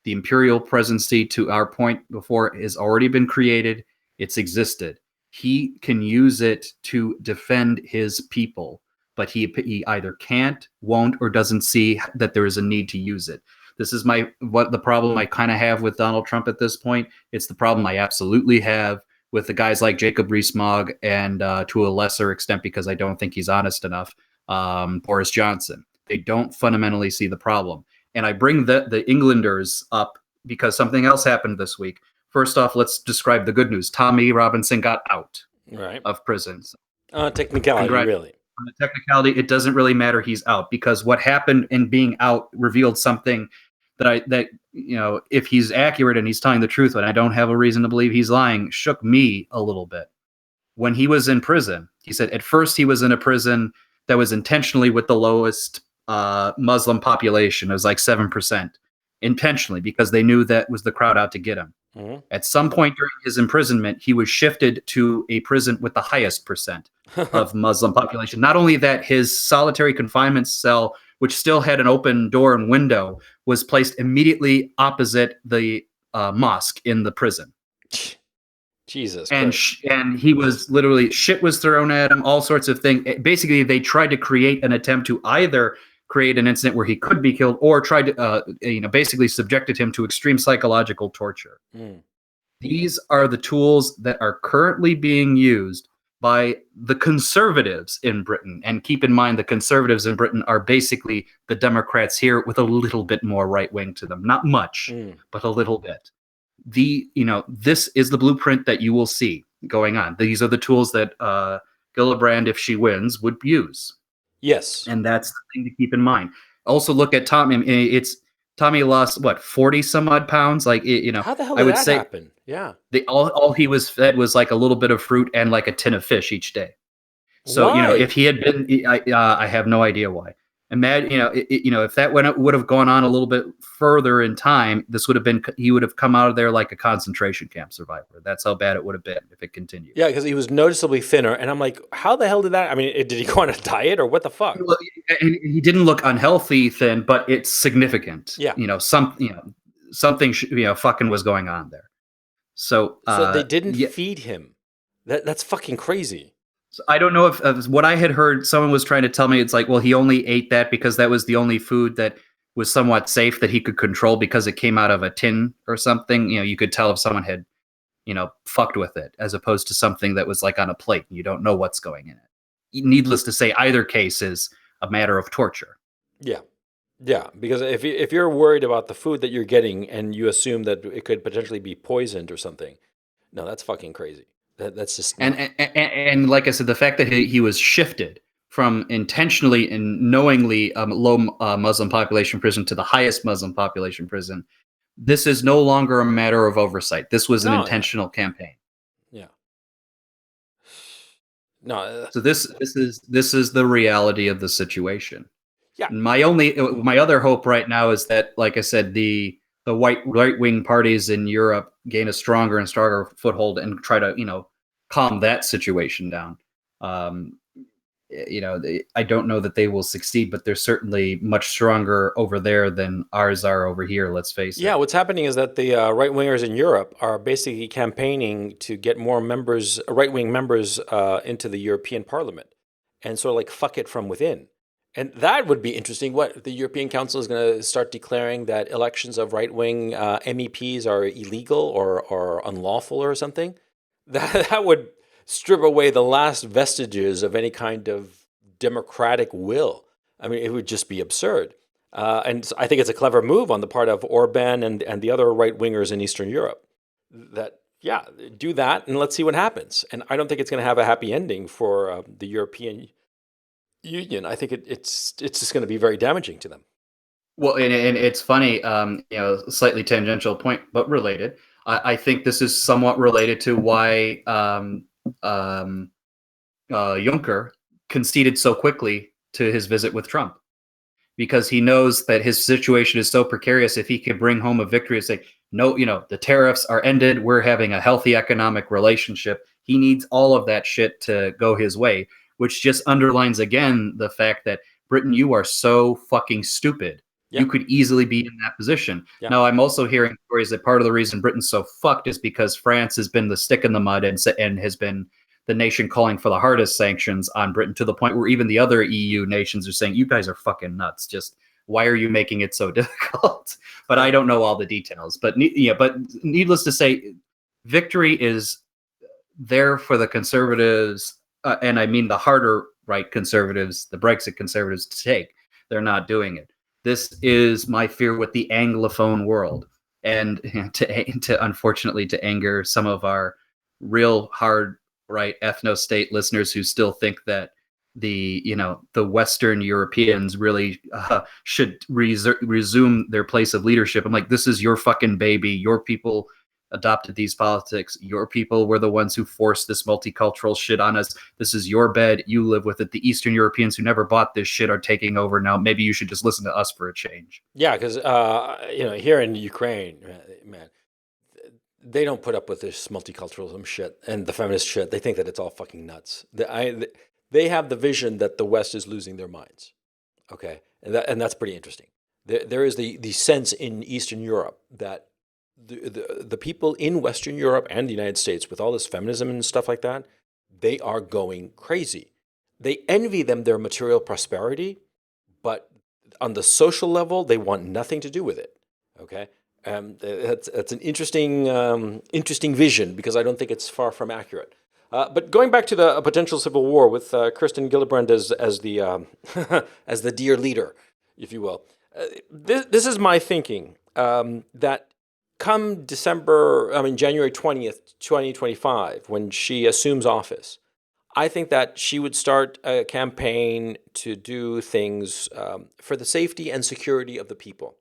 The imperial presidency, to our point before, has already been created. It's existed. He can use it to defend his people, but he either can't, won't, or doesn't see that there is a need to use it. This is what the problem I kind of have with Donald Trump at this point. It's the problem I absolutely have with the guys like Jacob Rees-Mogg and, to a lesser extent, because I don't think he's honest enough, Boris Johnson. They don't fundamentally see the problem. And I bring the Englanders up because something else happened this week. First off, let's describe the good news. Tommy Robinson got out of prison. Technicality, really. On the technicality, it doesn't really matter. He's out, because what happened in being out revealed something that if he's accurate and he's telling the truth, and I don't have a reason to believe he's lying, shook me a little bit. When he was in prison, he said at first he was in a prison that was intentionally with the lowest Muslim population. It was like 7%, intentionally, because they knew that was the crowd out to get him. Mm-hmm. At some point during his imprisonment, he was shifted to a prison with the highest percent of Muslim population. Not only that, his solitary confinement cell, which still had an open door and window, was placed immediately opposite the mosque in the prison. Jesus Christ. And he was literally, shit was thrown at him, all sorts of things. Basically, they tried to create an attempt to either create an incident where he could be killed, or tried to, basically subjected him to extreme psychological torture. Mm. These are the tools that are currently being used by the conservatives in Britain. And keep in mind, the conservatives in Britain are basically the Democrats here with a little bit more right wing to them. Not much, but a little bit. This is the blueprint that you will see going on. These are the tools that Gillibrand, if she wins, would use. Yes. And that's the thing to keep in mind. Also look at Tommy. Tommy lost, 40 some odd pounds? How the hell did that happen? Yeah. All he was fed was like a little bit of fruit and like a tin of fish each day. So, why? If he had been, I have no idea why. Imagine, if that would have gone on a little bit further in time, he would have come out of there like a concentration camp survivor. That's how bad it would have been if it continued. Yeah, because he was noticeably thinner, and I'm like, how the hell did that? I mean, did he go on a diet or what the fuck? Well, he didn't look unhealthy thin, but it's significant. Yeah, something fucking was going on there. So they didn't feed him. That's fucking crazy. So I don't know if what I had heard, someone was trying to tell me, it's like, well, he only ate that because that was the only food that was somewhat safe that he could control because it came out of a tin or something. You could tell if someone had, fucked with it, as opposed to something that was like on a plate and you don't know what's going in it. Needless to say, either case is a matter of torture. Yeah. Yeah, because if you're worried about the food that you're getting and you assume that it could potentially be poisoned or something, no, that's fucking crazy. That's just and like I said, the fact that he was shifted from intentionally and knowingly low Muslim population prison to the highest Muslim population prison, this is no longer a matter of oversight. This was an intentional campaign. Yeah. No. So this is the reality of the situation. Yeah. My other hope right now is that, like I said, the right-wing parties in Europe gain a stronger and stronger foothold and try to, calm that situation down. I don't know that they will succeed, but they're certainly much stronger over there than ours are over here, let's face it. Yeah, what's happening is that the right-wingers in Europe are basically campaigning to get more right-wing members into the European Parliament, and sort of like fuck it from within. And that would be interesting. What, the European Council is going to start declaring that elections of right-wing MEPs are illegal or unlawful or something? That would strip away the last vestiges of any kind of democratic will. I mean, it would just be absurd. And so I think it's a clever move on the part of Orban and the other right-wingers in Eastern Europe. Do that and let's see what happens. And I don't think it's going to have a happy ending for the European Union. I think it's just going to be very damaging to them. Well, and it's funny, slightly tangential point, but related. I think this is somewhat related to why Juncker conceded so quickly to his visit with Trump, because he knows that his situation is so precarious. If he could bring home a victory and say, no, the tariffs are ended, we're having a healthy economic relationship, he needs all of that shit to go his way, which just underlines again the fact that Britain, you are so fucking stupid. Yeah. You could easily be in that position. Yeah. Now, I'm also hearing stories that part of the reason Britain's so fucked is because France has been the stick in the mud and has been the nation calling for the hardest sanctions on Britain, to the point where even the other EU nations are saying, you guys are fucking nuts. Just why are you making it so difficult? But I don't know all the details. But needless to say, victory is there for the conservatives, and I mean the harder right conservatives, the Brexit conservatives, to take. They're not doing it. This is my fear with the Anglophone world, and to unfortunately to anger some of our real hard right ethno-state listeners who still think that the Western Europeans really should resume their place of leadership. I'm like, this is your fucking baby. Your people adopted these politics. Your people were the ones who forced this multicultural shit on us. This is your bed. You live with it. The Eastern Europeans who never bought this shit are taking over now. Maybe you should just listen to us for a change. Yeah, because here in Ukraine, man, they don't put up with this multiculturalism shit and the feminist shit. They think that it's all fucking nuts. They have the vision that the West is losing their minds. Okay, and that's pretty interesting. There is the sense in Eastern Europe that the people in Western Europe and the United States, with all this feminism and stuff like that, they are going crazy. They envy them their material prosperity, but on the social level, they want nothing to do with it. Okay, that's an interesting vision, because I don't think it's far from accurate. But going back to the potential civil war with Kirsten Gillibrand as the as the dear leader, if you will, this is my thinking, that come January 20th, 2025, when she assumes office, I think that she would start a campaign to do things for the safety and security of the people.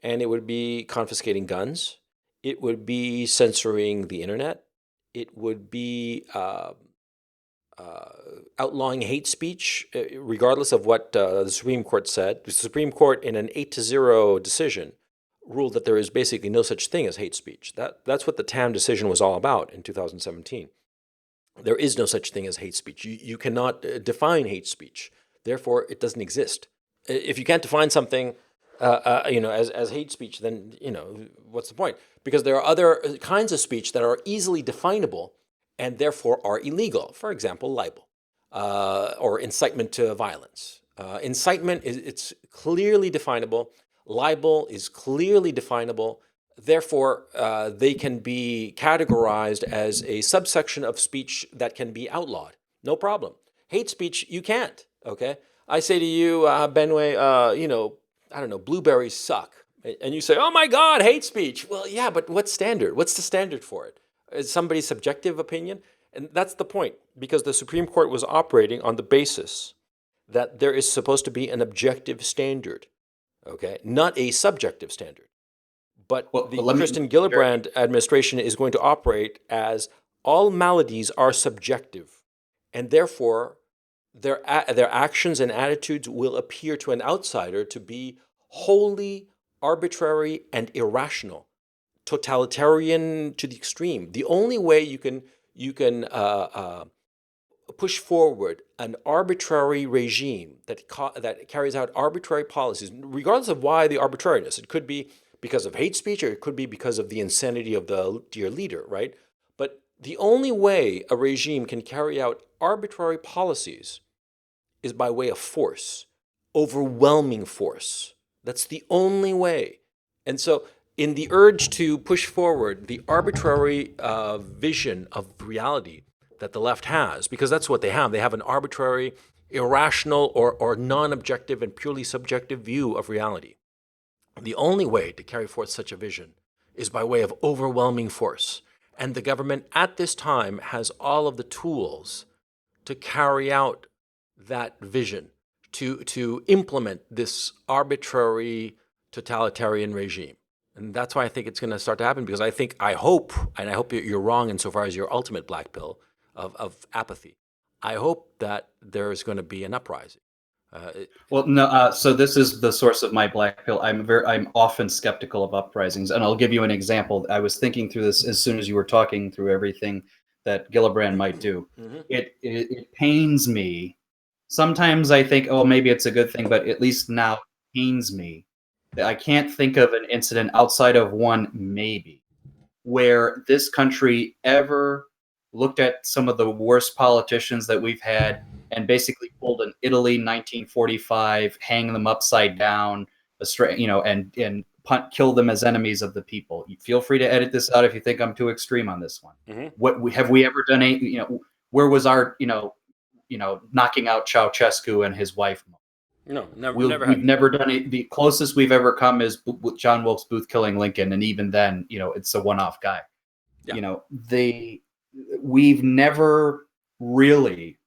And it would be confiscating guns. It would be censoring the internet. It would be outlawing hate speech, regardless of what the Supreme Court said. The Supreme Court, in an 8-0 decision, ruled that there is basically no such thing as hate speech. That's what the Tam decision was all about in 2017. There is no such thing as hate speech. You cannot define hate speech. Therefore, it doesn't exist. If you can't define something, as hate speech, then what's the point? Because there are other kinds of speech that are easily definable and therefore are illegal. For example, libel or incitement to violence. Incitement it's clearly definable. Libel is clearly definable. Therefore, they can be categorized as a subsection of speech that can be outlawed. No problem. Hate speech, you can't. Okay. I say to you, Benway, I don't know, blueberries suck. And you say, oh my God, hate speech. Well, yeah, but what standard? What's the standard for it? Is somebody's subjective opinion? And that's the point, because the Supreme Court was operating on the basis that there is supposed to be an objective standard, okay, not a subjective standard. But the Kirsten Gillibrand administration is going to operate as all maladies are subjective, and therefore their actions and attitudes will appear to an outsider to be wholly arbitrary and irrational, totalitarian to the extreme. The only way you can push forward an arbitrary regime that carries out arbitrary policies, regardless of why the arbitrariness. It could be because of hate speech, or it could be because of the insanity of the dear leader, right? But the only way a regime can carry out arbitrary policies is by way of force, overwhelming force. That's the only way. And so in the urge to push forward the arbitrary vision of reality that the left has, because that's what they have an arbitrary, irrational, or non-objective and purely subjective view of reality. The only way to carry forth such a vision is by way of overwhelming force. And the government at this time has all of the tools to carry out that vision, to implement this arbitrary totalitarian regime. And that's why I think it's going to start to happen, because I hope you're wrong insofar as your ultimate black pill of apathy. I hope that there is going to be an uprising. So this is the source of my black pill. I'm often skeptical of uprisings, and I'll give you an example. I was thinking through this as soon as you were talking through everything that Gillibrand might do. Hmm. It pains me. Sometimes I think, oh, maybe it's a good thing, but at least now it pains me that I can't think of an incident outside of one, maybe, where this country ever looked at some of the worst politicians that we've had and basically pulled an Italy 1945, hang them upside down, and kill them as enemies of the people. You feel free to edit this out if you think I'm too extreme on this one. Hmm. Have we ever done where was our knocking out Ceausescu and his wife? No, never, never We've have. never done it. The closest we've ever come is John Wilkes Booth killing Lincoln, and even then, it's a one-off guy. Yeah. We've never really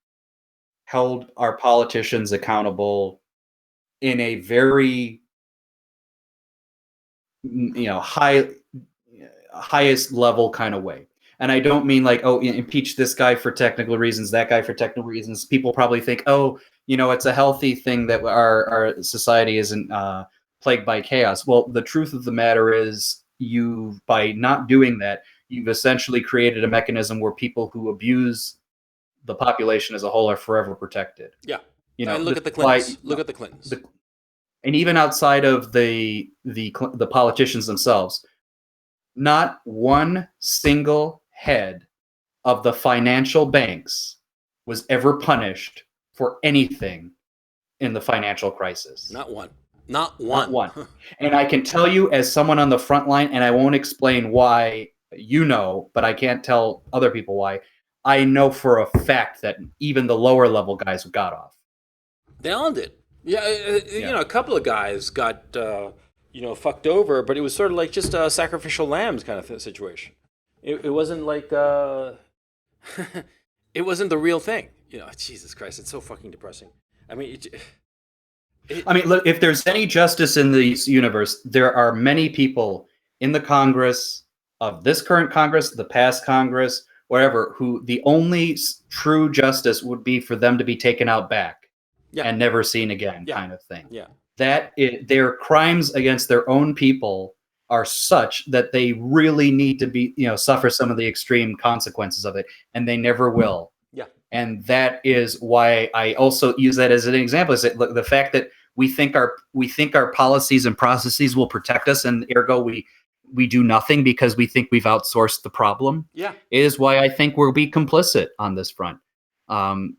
held our politicians accountable in a very highest level kind of way. And I don't mean like, oh, impeach this guy for technical reasons, that guy for technical reasons. People probably think, oh, it's a healthy thing that our society isn't plagued by chaos. Well, the truth of the matter is, by not doing that, you've essentially created a mechanism where people who abuse the population as a whole are forever protected. Yeah. And look at the Clintons. Look at the Clintons. And even outside of the politicians themselves, not one single head of the financial banks was ever punished for anything in the financial crisis. Not one. Not one. Not one. And I can tell you, as someone on the front line, and I won't explain why, but I can't tell other people why. I know for a fact that even the lower level guys got off. They all did. Yeah, a couple of guys got fucked over, but it was sort of like just a sacrificial lambs kind of situation. It wasn't like it wasn't the real thing. Jesus Christ, it's so fucking depressing. I mean, look, if there's any justice in this universe, there are many people in the Congress, of this current Congress, the past Congress, wherever, who the only true justice would be for them to be taken out back. Yeah. And never seen again, kind of thing. Yeah. Their crimes against their own people are such that they really need to be, suffer some of the extreme consequences of it, and they never will. Yeah. And that is why I also use that as an example. Is that the fact that we think our policies and processes will protect us, and ergo we do nothing because we think we've outsourced the problem. Yeah. Is why I think we'll be complicit on this front. And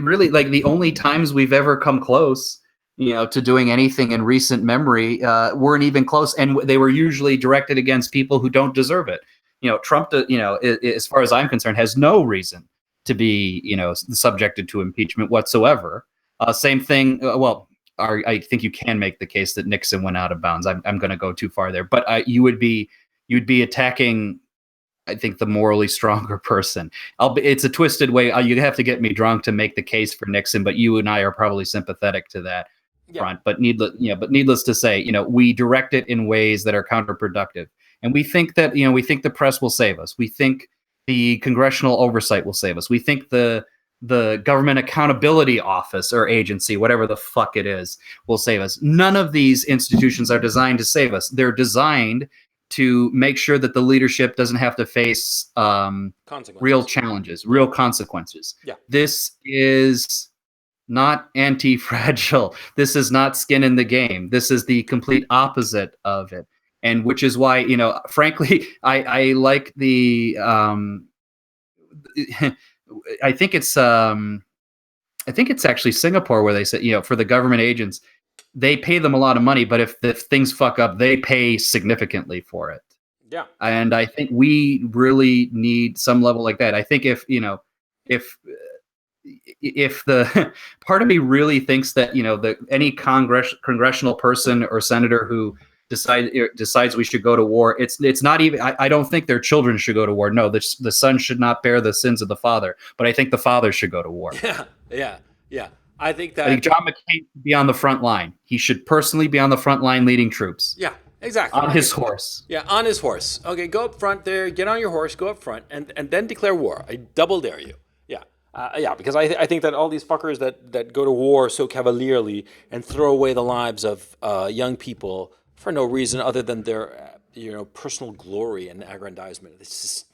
really, like, the only times we've ever come close, to doing anything in recent memory, weren't even close, and they were usually directed against people who don't deserve it. Trump, as far as I'm concerned, has no reason to be, subjected to impeachment whatsoever. Same thing. I think you can make the case that Nixon went out of bounds. I'm going to go too far there, but you'd be attacking, I think, the morally stronger person. It's a twisted way. You have to get me drunk to make the case for Nixon, but you and I are probably sympathetic to that front. But needless to say, we direct it in ways that are counterproductive, and we think that the press will save us. We think the congressional oversight will save us. We think the government accountability office or agency, whatever the fuck it is, will save us. None of these institutions are designed to save us. They're designed to make sure that the leadership doesn't have to face real challenges, real consequences. Yeah. This is not anti-fragile. This is not skin in the game. This is the complete opposite of it. And which is why, frankly, I like the I think it's actually Singapore where they said, for the government agents, they pay them a lot of money, but if things fuck up, they pay significantly for it. Yeah. And I think we really need some level like that. I think if the part of me really thinks that, any congressional person or senator who decides we should go to war, it's not even, I don't think their children should go to war. No, the son should not bear the sins of the father, but I think the father should go to war. Yeah. I think John McCain should be on the front line. He should personally be on the front line leading troops. Yeah, exactly. On his horse. Yeah, on his horse. Okay, go up front there, get on your horse, go up front, and then declare war. I double dare you. Yeah. Because I think that all these fuckers that go to war so cavalierly and throw away the lives of young people for no reason other than their personal glory and aggrandizement. It's just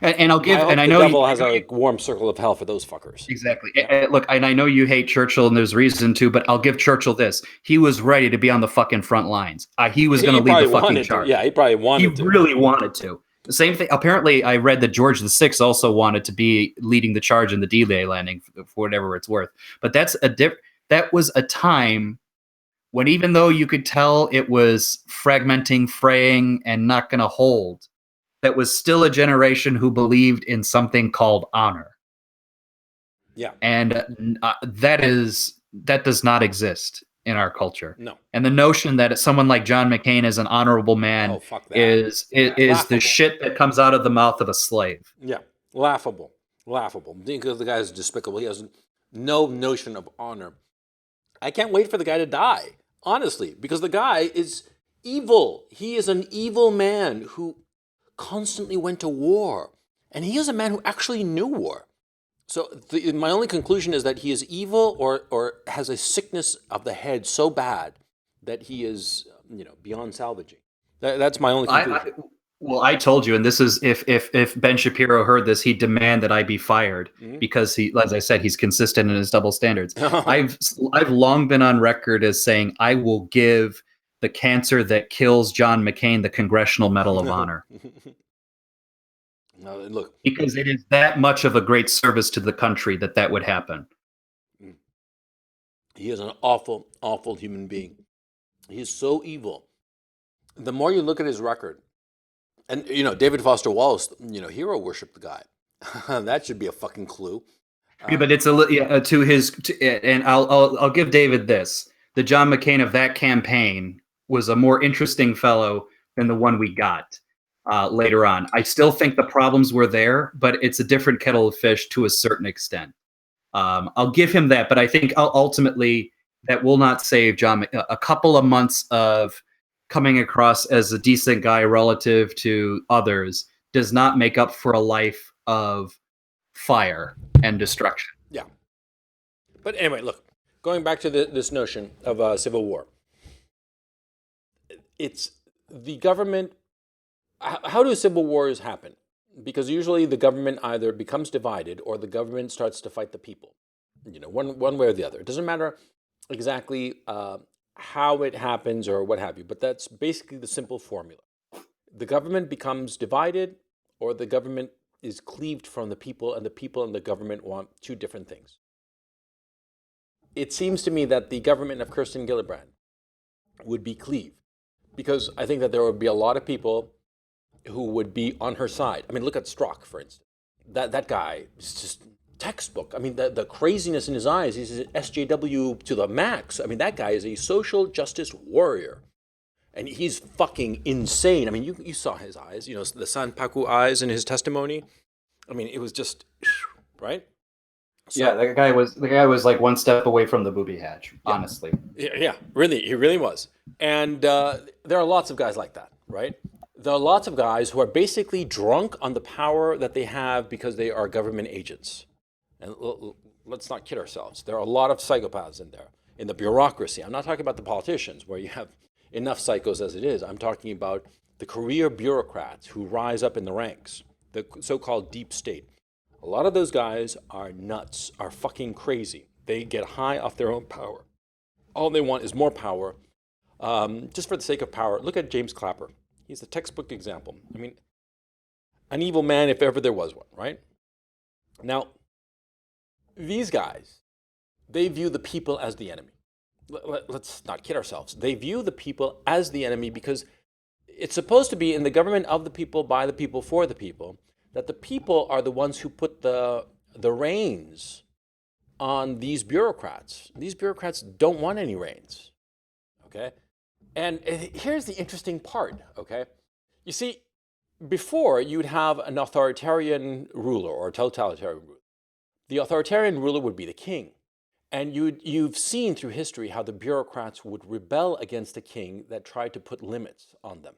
And I'll I give, and hope I the know devil I has know a warm circle of hell for those fuckers. exactly. Yeah. Look, and I know you hate Churchill, and there's reason to, but I'll give Churchill this: he was ready to be on the fucking front lines. He was going He to lead the probably fucking wanted to. charge. Yeah, he probably He wanted to. really wanted to. The same thing. Apparently, I read that George VI also wanted to be leading the charge in the D-Day landing, for whatever it's worth. But that was a time when, even though you could tell it was fragmenting, fraying, and not going to hold, that was still a generation who believed in something called honor. Yeah. And that does not exist in our culture. No. And the notion that someone like John McCain is an honorable man Oh, fuck that. is the shit that comes out of the mouth of a slave. Yeah. Laughable. Laughable. Because the guy is despicable. He has no notion of honor. I can't wait for the guy to die, honestly, because the guy is evil. He is an evil man who constantly went to war. And he is a man who actually knew war. So my only conclusion is that he is evil or has a sickness of the head so bad that he is, beyond salvaging. That's my only conclusion. Well, I told you, and this is if Ben Shapiro heard this, he'd demand that I be fired because he, as I said, he's consistent in his double standards. I've long been on record as saying I will give the cancer that kills John McCain the Congressional Medal of Honor. Look, because it is that much of a great service to the country that would happen. He is an awful, awful human being. He is so evil. The more you look at his record, and David Foster Wallace, hero worshiped the guy. That should be a fucking clue. Yeah, but it's and I'll give David this: the John McCain of that campaign was a more interesting fellow than the one we got later on. I still think the problems were there, but it's a different kettle of fish to a certain extent. I'll give him that, but I think ultimately that will not save John. A couple of months of coming across as a decent guy relative to others does not make up for a life of fire and destruction. Yeah. But anyway, look, going back to this notion of civil war, it's the government. How do civil wars happen? Because usually the government either becomes divided or the government starts to fight the people, one way or the other. It doesn't matter exactly how it happens or what have you, but that's basically the simple formula. The government becomes divided or the government is cleaved from the people, and the people and the government want two different things. It seems to me that the government of Kirsten Gillibrand would be cleaved because I think that there would be a lot of people who would be on her side. I mean, look at Strzok, for instance. That guy is just textbook. I mean, the craziness in his eyes, he's an SJW to the max. I mean, that guy is a social justice warrior. And he's fucking insane. I mean, you saw his eyes, the Sanpaku eyes in his testimony. I mean, it was just, right? So, yeah, the guy was like one step away from the booby hatch, honestly. Yeah, really, he really was. And there are lots of guys like that, right? There are lots of guys who are basically drunk on the power that they have because they are government agents. And let's not kid ourselves. There are a lot of psychopaths in there, in the bureaucracy. I'm not talking about the politicians, where you have enough psychos as it is. I'm talking about the career bureaucrats who rise up in the ranks, the so-called deep state. A lot of those guys are nuts, are fucking crazy. They get high off their own power. All they want is more power, just for the sake of power. Look at James Clapper. He's the textbook example. I mean, an evil man if ever there was one, right? Now, these guys, they view the people as the enemy. Let's not kid ourselves. They view the people as the enemy because it's supposed to be in the government of the people, by the people, for the people, that the people are the ones who put the reins on these bureaucrats. These bureaucrats don't want any reins, okay? And here's the interesting part, okay? You see, before you'd have an authoritarian ruler or a totalitarian ruler. The authoritarian ruler would be the king. And you've seen through history how the bureaucrats would rebel against the king that tried to put limits on them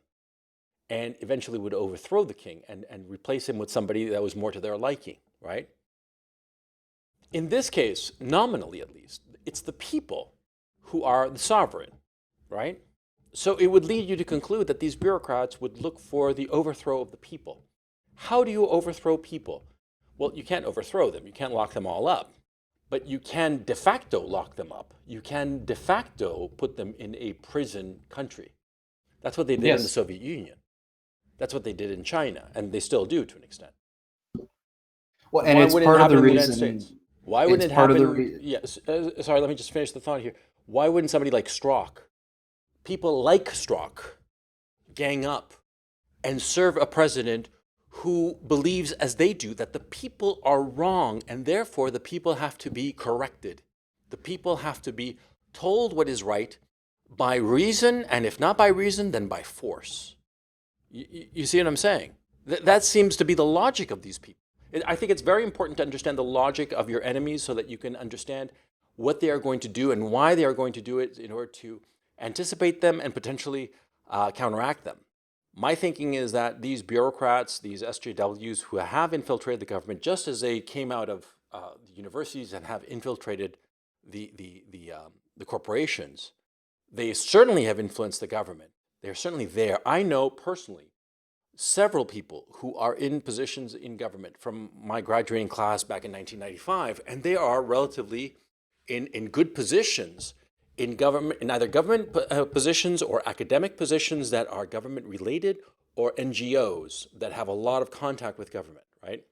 and eventually would overthrow the king and replace him with somebody that was more to their liking, right? In this case, nominally at least, it's the people who are the sovereign, right? So it would lead you to conclude that these bureaucrats would look for the overthrow of the people. How do you overthrow people? Well, you can't overthrow them. You can't lock them all up. But you can de facto lock them up. You can de facto put them in a prison country. That's what they did in the Yes. Soviet Union. That's what they did in China, and they still do to an extent. Well, and Why it's wouldn't it part of the happen in the United reason. States? Why It's wouldn't it part of the happen? Yes. Sorry, let me just finish the thought here. Why wouldn't somebody like Strzok, people like Strzok, gang up and serve a president who believes, as they do, that the people are wrong and therefore the people have to be corrected? The people have to be told what is right by reason, and if not by reason, then by force. You see what I'm saying? That seems to be the logic of these people. I think it's very important to understand the logic of your enemies so that you can understand what they are going to do and why they are going to do it in order to anticipate them and potentially counteract them. My thinking is that these bureaucrats, these SJWs who have infiltrated the government, just as they came out of the universities and have infiltrated the corporations, they certainly have influenced the government. They're certainly there. I know personally several people who are in positions in government from my graduating class back in 1995, and they are relatively in good positions in government, in either government positions or academic positions that are government related, or NGOs that have a lot of contact with government, right?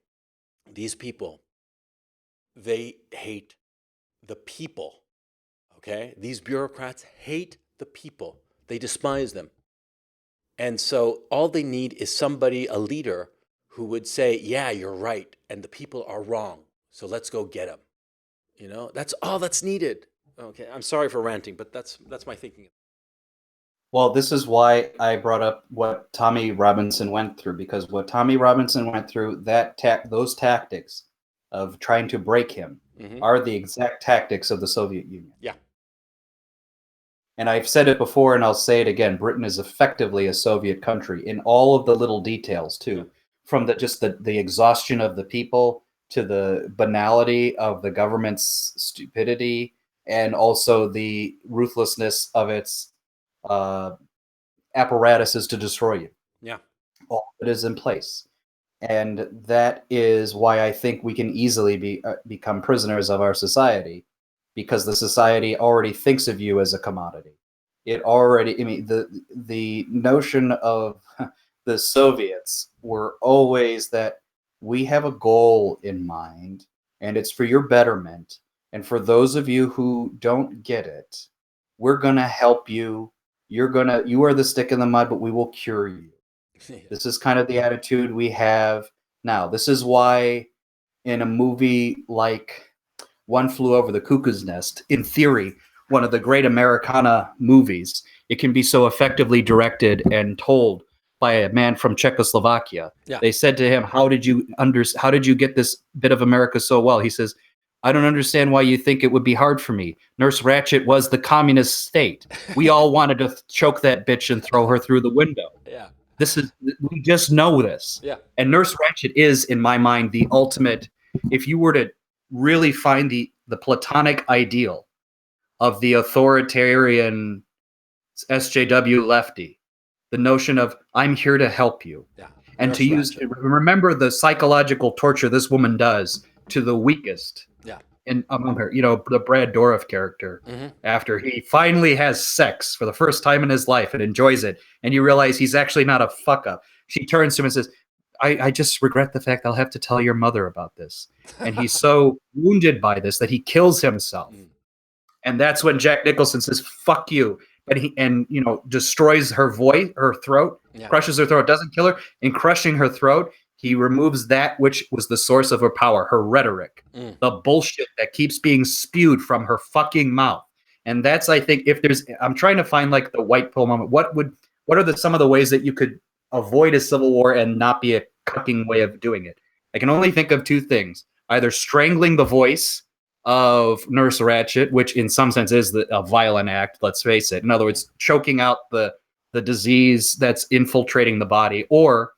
These people, they hate the people, okay? These bureaucrats hate the people. They despise them. And so all they need is somebody, a leader, who would say, yeah, you're right, and the people are wrong, so let's go get them. You know, that's all that's needed. Okay, I'm sorry for ranting, but that's my thinking. Well, this is why I brought up what Tommy Robinson went through, because what Tommy Robinson went through, those tactics of trying to break him are the exact tactics of the Soviet Union. Yeah. And I've said it before and I'll say it again, Britain is effectively a Soviet country in all of the little details too, from the exhaustion of the people to the banality of the government's stupidity, and also the ruthlessness of its apparatuses to destroy you. Yeah. All of it is in place. And that is why I think we can easily become prisoners of our society, because the society already thinks of you as a commodity. It already, I mean, the notion of the Soviets were always that we have a goal in mind, and it's for your betterment. And for those of you who don't get it, we're gonna help you. You are the stick in the mud, but we will cure you. This is kind of the attitude we have now. This is why in a movie like One Flew Over the Cuckoo's Nest, in theory, one of the great Americana movies, it can be so effectively directed and told by a man from Czechoslovakia. Yeah. They said to him, how did you get this bit of America so well? He says, I don't understand why you think it would be hard for me. Nurse Ratched was the communist state. We all wanted to choke that bitch and throw her through the window. Yeah. We just know this. Yeah. And Nurse Ratched is, in my mind, the ultimate. If you were to really find the platonic ideal of the authoritarian SJW lefty, the notion of I'm here to help you. Yeah. And remember the psychological torture this woman does to the weakest. Yeah. And among her, the Brad Dourif character, after he finally has sex for the first time in his life and enjoys it, and you realize he's actually not a fuck up. She turns to him and says, I just regret the fact I'll have to tell your mother about this. And he's so wounded by this that he kills himself. And that's when Jack Nicholson says, fuck you. And destroys her voice, her throat, crushes her throat, doesn't kill her. In crushing her throat, he removes that which was the source of her power, her rhetoric, the bullshit that keeps being spewed from her fucking mouth. And that's, I think, I'm trying to find like the white pill moment. What are some of the ways that you could avoid a civil war and not be a cucking way of doing it? I can only think of two things: either strangling the voice of Nurse Ratched, which in some sense is a violent act, let's face it. In other words, choking out the disease that's infiltrating the body. Or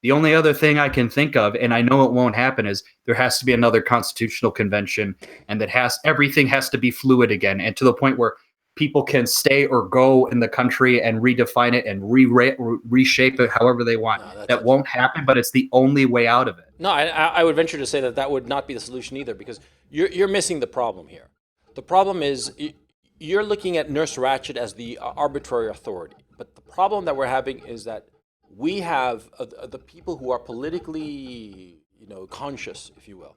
the only other thing I can think of, and I know it won't happen, is there has to be another constitutional convention, and everything has to be fluid again, and to the point where people can stay or go in the country and redefine it and reshape it however they want. No, That won't happen, but it's the only way out of it. No, I would venture to say that that would not be the solution either, because you're missing the problem here. The problem is you're looking at Nurse Ratched as the arbitrary authority. But the problem that we're having is that we have the people who are politically, conscious, if you will.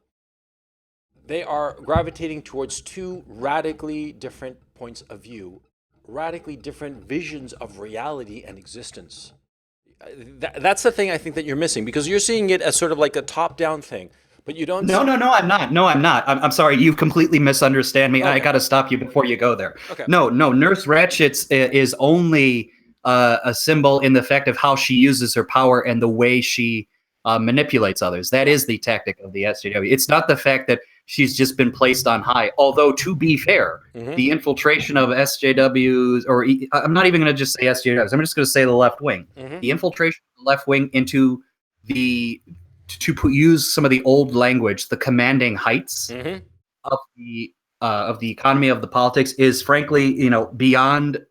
They are gravitating towards two radically different points of view, radically different visions of reality and existence. That's the thing I think that you're missing, because you're seeing it as sort of like a top-down thing, but you don't. No, I'm not. No, I'm not. I'm sorry. You completely misunderstand me. Okay. I got to stop you before you go there. Okay. No. Nurse Ratched is only a symbol in the fact of how she uses her power and the way she manipulates others. That is the tactic of the SJW. It's not the fact that she's just been placed on high. Although, to be fair, the infiltration of SJWs, or I'm not even going to just say SJWs, I'm just going to say the left wing. The infiltration of the left wing into use some of the old language, the commanding heights of the economy of the politics is frankly, beyond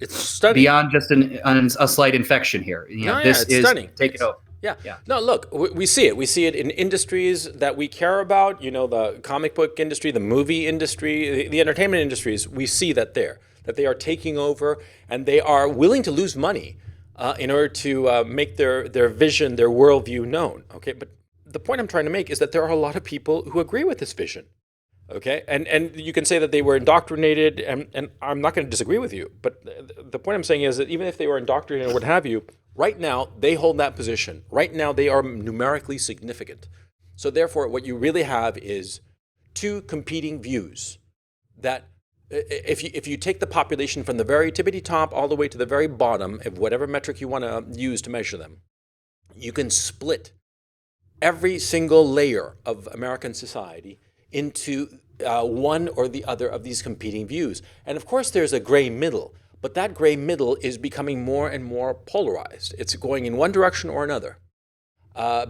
it's stunning. Beyond just a slight infection here. This it's is stunning. Take it over. Yeah. No, look, we see it. We see it in industries that we care about, the comic book industry, the movie industry, the entertainment industries. We see that that they are taking over, and they are willing to lose money in order to make their vision, their worldview known. Okay, but the point I'm trying to make is that there are a lot of people who agree with this vision. Okay, and you can say that they were indoctrinated, and I'm not going to disagree with you, but the point I'm saying is that even if they were indoctrinated or what have you, right now they hold that position. Right now they are numerically significant. So therefore, what you really have is two competing views that if you take the population from the very tippity top all the way to the very bottom of whatever metric you want to use to measure them, you can split every single layer of American society into one or the other of these competing views. And of course, there's a gray middle, but that gray middle is becoming more and more polarized. It's going in one direction or another.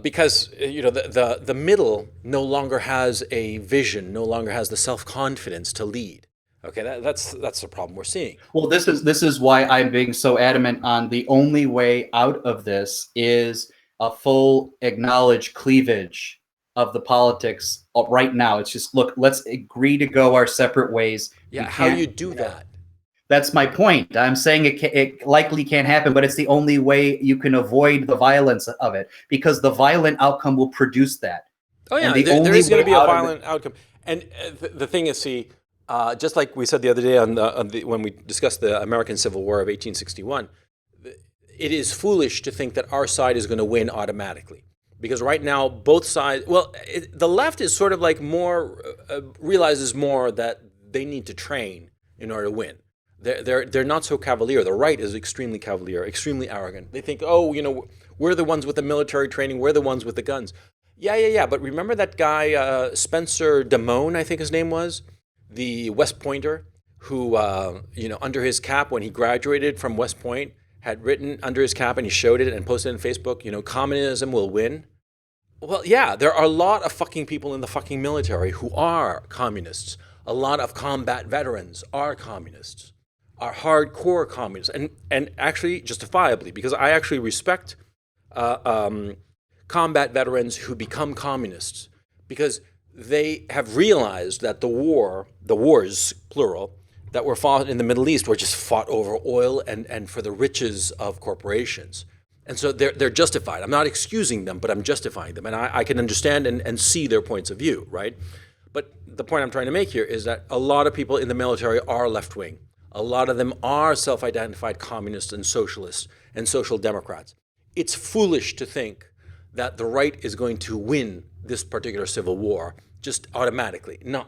Because the middle no longer has a vision, no longer has the self-confidence to lead. Okay, that's the problem we're seeing. Well, this is why I'm being so adamant on the only way out of this is a full acknowledged cleavage of the politics right now. It's just, look, let's agree to go our separate ways. Yeah, how you do that? That's my point. I'm saying it likely can't happen, but it's the only way you can avoid the violence of it, because the violent outcome will produce that. Oh yeah, there is going to be a violent outcome. And the thing is, see, just like we said the other day when we discussed the American Civil War of 1861, it is foolish to think that our side is going to win automatically. Because right now, both sides, the left is sort of like realizes more that they need to train in order to win. They're not so cavalier. The right is extremely cavalier, extremely arrogant. They think, we're the ones with the military training, we're the ones with the guns. Yeah. But remember that guy, Spencer Damone, I think his name was, the West Pointer, who, under his cap when he graduated from West Point, had written under his cap, and he showed it and posted it on Facebook, communism will win. Well, yeah, there are a lot of fucking people in the fucking military who are communists. A lot of combat veterans are communists, are hardcore communists, and actually justifiably, because I actually respect combat veterans who become communists, because they have realized that the wars, plural, that were fought in the Middle East were just fought over oil and for the riches of corporations. And so they're justified. I'm not excusing them, but I'm justifying them. And I can understand and see their points of view, right? But the point I'm trying to make here is that a lot of people in the military are left-wing. A lot of them are self-identified communists and socialists and social democrats. It's foolish to think that the right is going to win this particular civil war just automatically. No,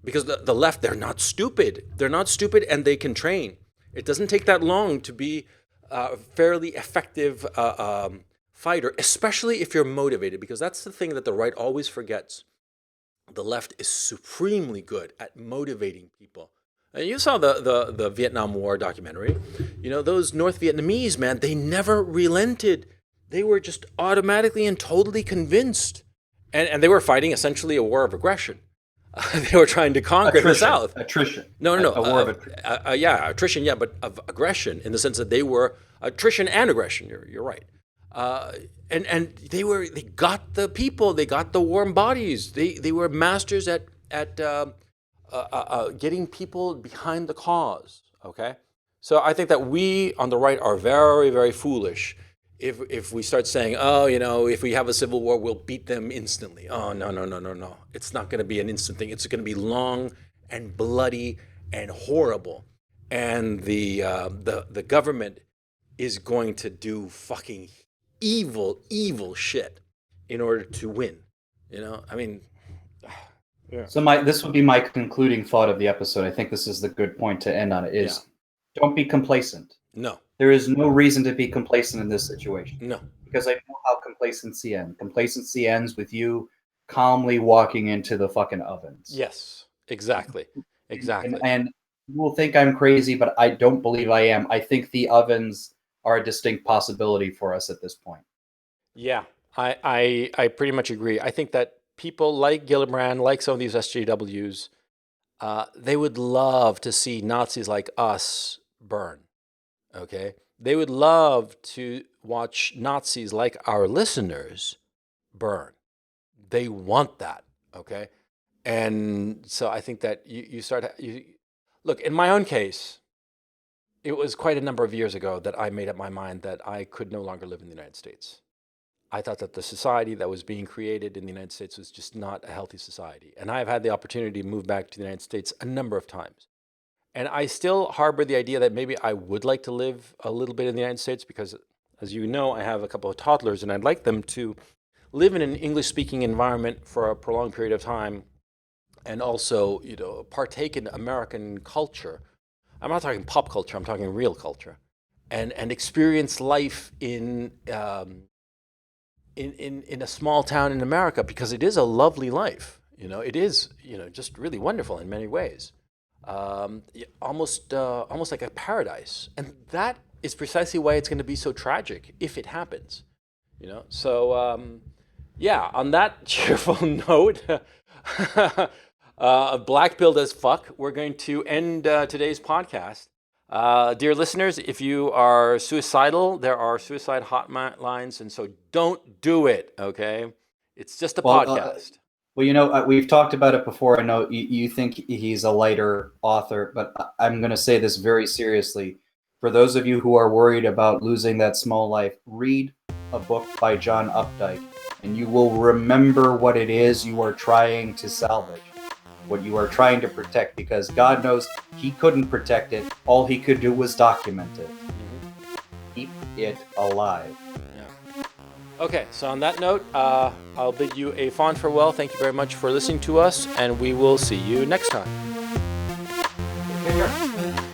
Because the left, they're not stupid. They're not stupid, and they can train. It doesn't take that long to be a fairly effective fighter, especially if you're motivated, because that's the thing that the right always forgets. The left is supremely good at motivating people. And you saw the Vietnam War documentary. Those North Vietnamese, man, they never relented. They were just automatically and totally convinced. And they were fighting essentially a war of aggression. They were trying to conquer the South. Attrition. No, no, no. A war of attrition. Yeah, attrition. Yeah, but of aggression in the sense that they were attrition and aggression. You're right. And they got the people. They got the warm bodies. They were masters at getting people behind the cause. Okay, so I think that we on the right are very, very foolish if we start saying, oh, if we have a civil war, we'll beat them instantly. Oh, no, no, no, no, no. It's not going to be an instant thing. It's going to be long and bloody and horrible. And the government is going to do fucking evil, evil shit in order to win. I mean, yeah. So this would be my concluding thought of the episode. I think this is the good point to end on it, is don't be complacent. No. There is no reason to be complacent in this situation. No. Because I know how complacency ends. Complacency ends with you calmly walking into the fucking ovens. Yes, exactly. Exactly. And you will think I'm crazy, but I don't believe I am. I think the ovens are a distinct possibility for us at this point. Yeah, I pretty much agree. I think that people like Gillibrand, like some of these SJWs, they would love to see Nazis like us burn. Okay? They would love to watch Nazis like our listeners burn. They want that. Okay? And so I think that you look, in my own case, it was quite a number of years ago that I made up my mind that I could no longer live in the United States. I thought that the society that was being created in the United States was just not a healthy society. And I've had the opportunity to move back to the United States a number of times. And I still harbor the idea that maybe I would like to live a little bit in the United States because, as you know, I have a couple of toddlers and I'd like them to live in an English-speaking environment for a prolonged period of time and also, partake in American culture. I'm not talking pop culture, I'm talking real culture. And experience life in a small town in America, because it is a lovely life. It is, just really wonderful in many ways. Almost like a paradise. And that is precisely why it's going to be so tragic if it happens. So yeah, on that cheerful note, black-pilled as fuck, we're going to end today's podcast. Dear listeners, if you are suicidal, there are suicide hotlines, and so don't do it, okay? It's just a podcast. We've talked about it before. I know you think he's a lighter author, but I'm going to say this very seriously. For those of you who are worried about losing that small life, read a book by John Updike, and you will remember what it is you are trying to salvage, what you are trying to protect, because God knows he couldn't protect it. All he could do was document it. Mm-hmm. Keep it alive. Yeah. Okay, so on that note, I'll bid you a fond farewell. Thank you very much for listening to us, and we will see you next time. Take care.